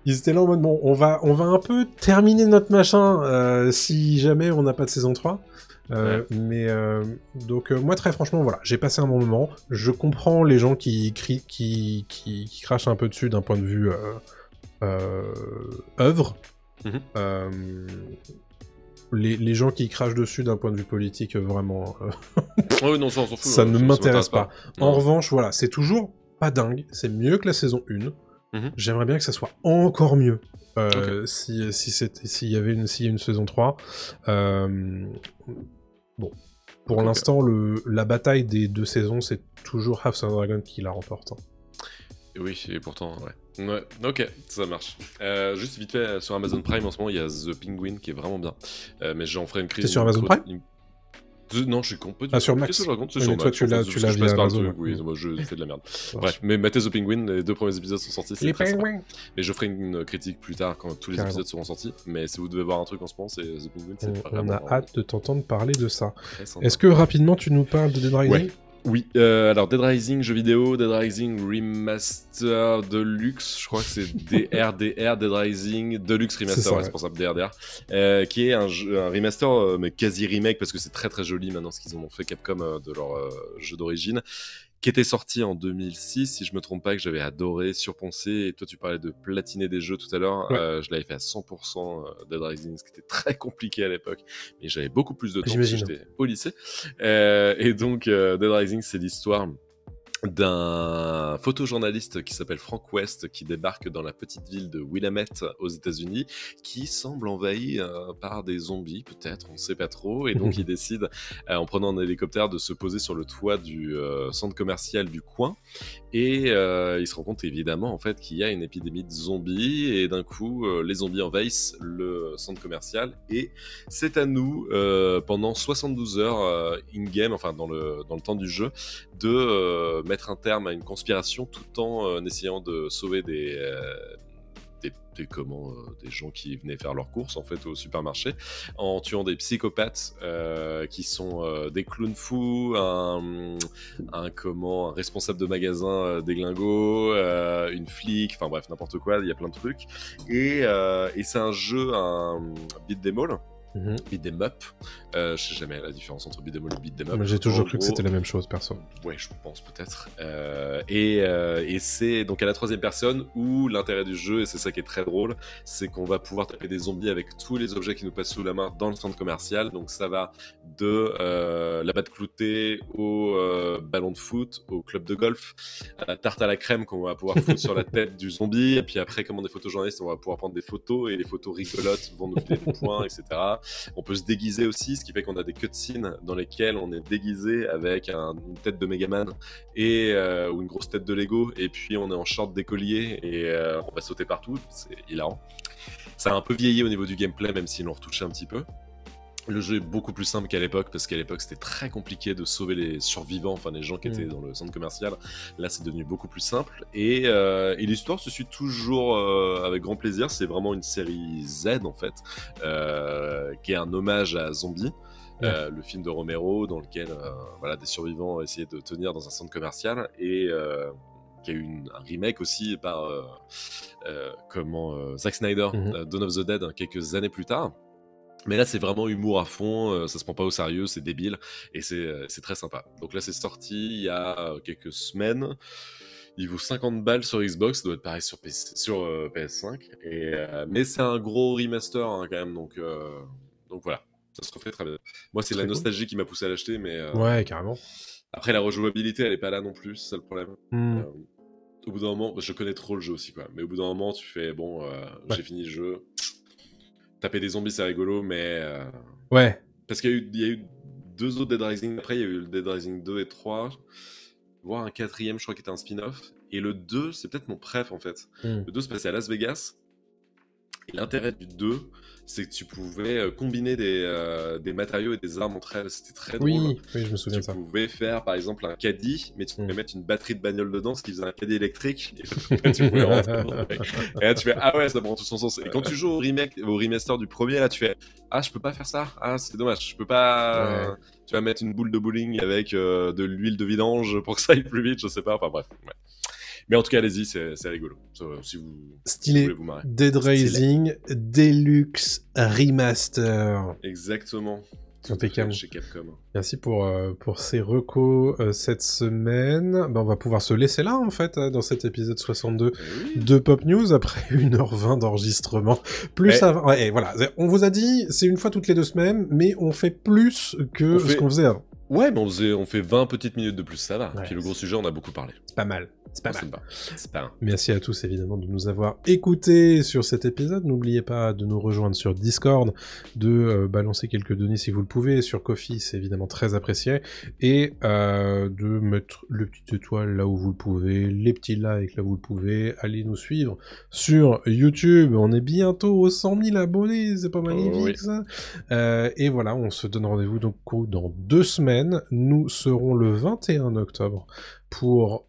ils étaient là en mode bon, on va un peu terminer notre machin si jamais on n'a pas de saison 3. Ouais. Mais donc moi très franchement voilà, j'ai passé un bon moment. Je comprends les gens qui crachent un peu dessus d'un point de vue œuvre. Les gens qui crachent dessus d'un point de vue politique, vraiment ouais, non, ça, on s'en fout, ça ne m'intéresse pas. En revanche, voilà, c'est toujours pas dingue, c'est mieux que la saison 1. J'aimerais bien que ça soit encore mieux. S'il y a une saison 3. Bon, pour l'instant, la bataille des 2 saisons, c'est toujours House of Dragon qui la remporte. Oui, et pourtant, ouais. Ok, ça marche. Juste vite fait, sur Amazon Prime, en ce moment, il y a The Penguin qui est vraiment bien. Mais j'en ferai une crise. C'est sur Amazon Prime ? Non, je suis complètement. Ah, sur Max. Qu'est-ce que je raconte? C'est Oui, sur mais toi, Max. tu l'as Je via passe par le Amazon. truc. Oui, moi, je fais de la merde. Bref, mais Mattez the Penguin, les 2 premiers épisodes sont sortis. C'est Les très sympa. pingouins. Mais je ferai une critique plus tard quand tous les Carrément. épisodes seront sortis. Mais si vous devez voir un truc en ce moment, c'est The Penguin. C'est On vraiment a hâte de t'entendre parler de ça. très sympa. Est-ce que rapidement tu nous parles de Dead Rising? Ouais. Oui, alors Dead Rising jeu vidéo, Dead Rising Remaster Deluxe, je crois que c'est DRDR, Dead Rising Deluxe Remaster, ça, ouais, c'est pour ça, DRDR, qui est un remaster, mais quasi remake, parce que c'est très très joli maintenant ce qu'ils ont fait Capcom de leur jeu d'origine, qui était sorti en 2006, si je me trompe pas, que j'avais adoré, surponcé, et toi tu parlais de platiner des jeux tout à l'heure, Ouais. je l'avais fait à 100% Dead Rising, ce qui était très compliqué à l'époque, mais j'avais beaucoup plus de temps, parce que J'imagine. j'étais au lycée, et donc Dead Rising c'est l'histoire d'un photojournaliste qui s'appelle Frank West qui débarque dans la petite ville de Willamette aux États-Unis, qui semble envahi par des zombies, peut-être, on ne sait pas trop, et donc il décide, en prenant un hélicoptère, de se poser sur le toit du centre commercial du coin, et il se rend compte évidemment en fait qu'il y a une épidémie de zombies, et d'un coup les zombies envahissent le centre commercial, et c'est à nous pendant 72 heures in-game, enfin dans le temps du jeu, de mettre un terme à une conspiration tout en essayant de sauver des gens qui venaient faire leurs courses en fait au supermarché, en tuant des psychopathes qui sont des clowns fous, un responsable de magasin déglingo, une flic, enfin bref n'importe quoi, il y a plein de trucs, et c'est un jeu, un beat 'em all. Beat 'em up, je sais jamais la différence entre beat 'em all et beat 'em up. Moi, j'ai toujours En cru que gros, c'était la même chose, perso. Ouais, je pense peut-être. Et c'est donc à la 3e personne où l'intérêt du jeu, et c'est ça qui est très drôle, c'est qu'on va pouvoir taper des zombies avec tous les objets qui nous passent sous la main dans le centre commercial. Donc ça va de la batte cloutée au ballon de foot, au club de golf, à la tarte à la crème qu'on va pouvoir foutre sur la tête du zombie. Et puis après, comme on est photojournaliste, on va pouvoir prendre des photos, et les photos rigolotes vont nous filer des points, etc. On peut se déguiser aussi, ce qui fait qu'on a des cutscenes dans lesquelles on est déguisé avec une tête de Megaman ou une grosse tête de Lego, et puis on est en short d'écolier, et on va sauter partout, c'est hilarant. Ça a un peu vieilli au niveau du gameplay, même s'ils l'ont retouché un petit peu. Le jeu est beaucoup plus simple qu'à l'époque, parce qu'à l'époque c'était très compliqué de sauver les survivants, enfin les gens qui étaient dans le centre commercial. Là c'est devenu beaucoup plus simple, et l'histoire se suit toujours avec grand plaisir. C'est vraiment une série Z en fait, qui est un hommage à Zombie. Le film de Romero, dans lequel voilà, des survivants essayaient de tenir dans un centre commercial, et qui a eu un remake aussi par Zack Snyder, Dawn of the Dead, quelques années plus tard. Mais là, c'est vraiment humour à fond, ça se prend pas au sérieux, c'est débile, et c'est très sympa. Donc là, c'est sorti il y a quelques semaines. Il vaut 50 balles sur Xbox, ça doit être pareil sur PS5. Mais c'est un gros remaster hein, quand même, donc voilà, ça se refait très bien. Moi, c'est la nostalgie qui m'a poussé à l'acheter, mais Ouais, carrément. après, la rejouabilité, elle est pas là non plus, c'est ça le problème. Au bout d'un moment, je connais trop le jeu aussi, quoi. Mais au bout d'un moment, tu fais, bon, j'ai fini le jeu. Taper des zombies, c'est rigolo, mais... Ouais. Parce qu'il y a eu 2 autres Dead Rising. Après, il y a eu le Dead Rising 2 et 3, voire un 4e, je crois, qui était un spin-off. Et le 2, c'est peut-être mon préf, en fait. Le 2 se passait à Las Vegas. Et l'intérêt du 2, c'est que tu pouvais combiner des matériaux et des armes entre elles. C'était très drôle. Oui, je me souviens de ça. Tu pouvais faire, par exemple, un caddie, mais tu pouvais mettre une batterie de bagnole dedans, ce qui faisait un caddie électrique. Et tu pouvais rentrer dedans. Et là, tu fais, ah ouais, ça prend tout son sens. Et quand tu joues au remaster du premier, là, tu fais, ah, je peux pas faire ça. Ah, c'est dommage. Je peux pas... Ouais. Tu vas mettre une boule de bowling avec de l'huile de vidange pour que ça aille plus vite, je sais pas. Enfin, bref. Ouais. Mais en tout cas, allez-y, c'est rigolo. Si vous voulez vous marrer. Dead Rising Deluxe Remaster. Exactement. Impeccable. Chez Capcom. Merci pour ces recos cette semaine. On va pouvoir se laisser là, en fait, dans cet épisode 62 de Pop News, après 1h20 d'enregistrement. Avant... Ouais, voilà. On vous a dit, c'est une fois toutes les 2 semaines, mais on fait plus que ce qu'on faisait avant. Ouais, mais on fait 20 petites minutes de plus, ça va. Ouais, puis le gros sujet, on a beaucoup parlé. C'est pas mal. C'est pas mal. C'est pas mal. Merci à tous évidemment de nous avoir écoutés sur cet épisode. N'oubliez pas de nous rejoindre sur Discord, de balancer quelques données si vous le pouvez. Sur Ko-fi, c'est évidemment très apprécié. Et de mettre le petit étoile là où vous le pouvez, les petits likes là où vous le pouvez. Allez nous suivre sur YouTube. On est bientôt aux 100 000 abonnés. C'est pas magnifique ça. Et voilà, on se donne rendez-vous donc dans 2 semaines. Nous serons le 21 octobre pour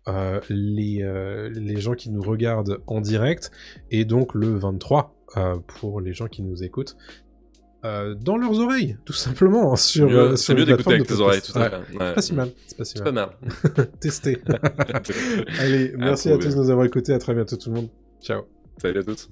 les gens qui nous regardent en direct, et donc le 23 pour les gens qui nous écoutent dans leurs oreilles, tout simplement. C'est mieux d'écouter avec tes oreilles, tout à fait. C'est pas si mal. C'est pas mal. Testez. Allez, merci à tous de nous avoir écoutés. À très bientôt tout le monde. Ciao. Salut à tous.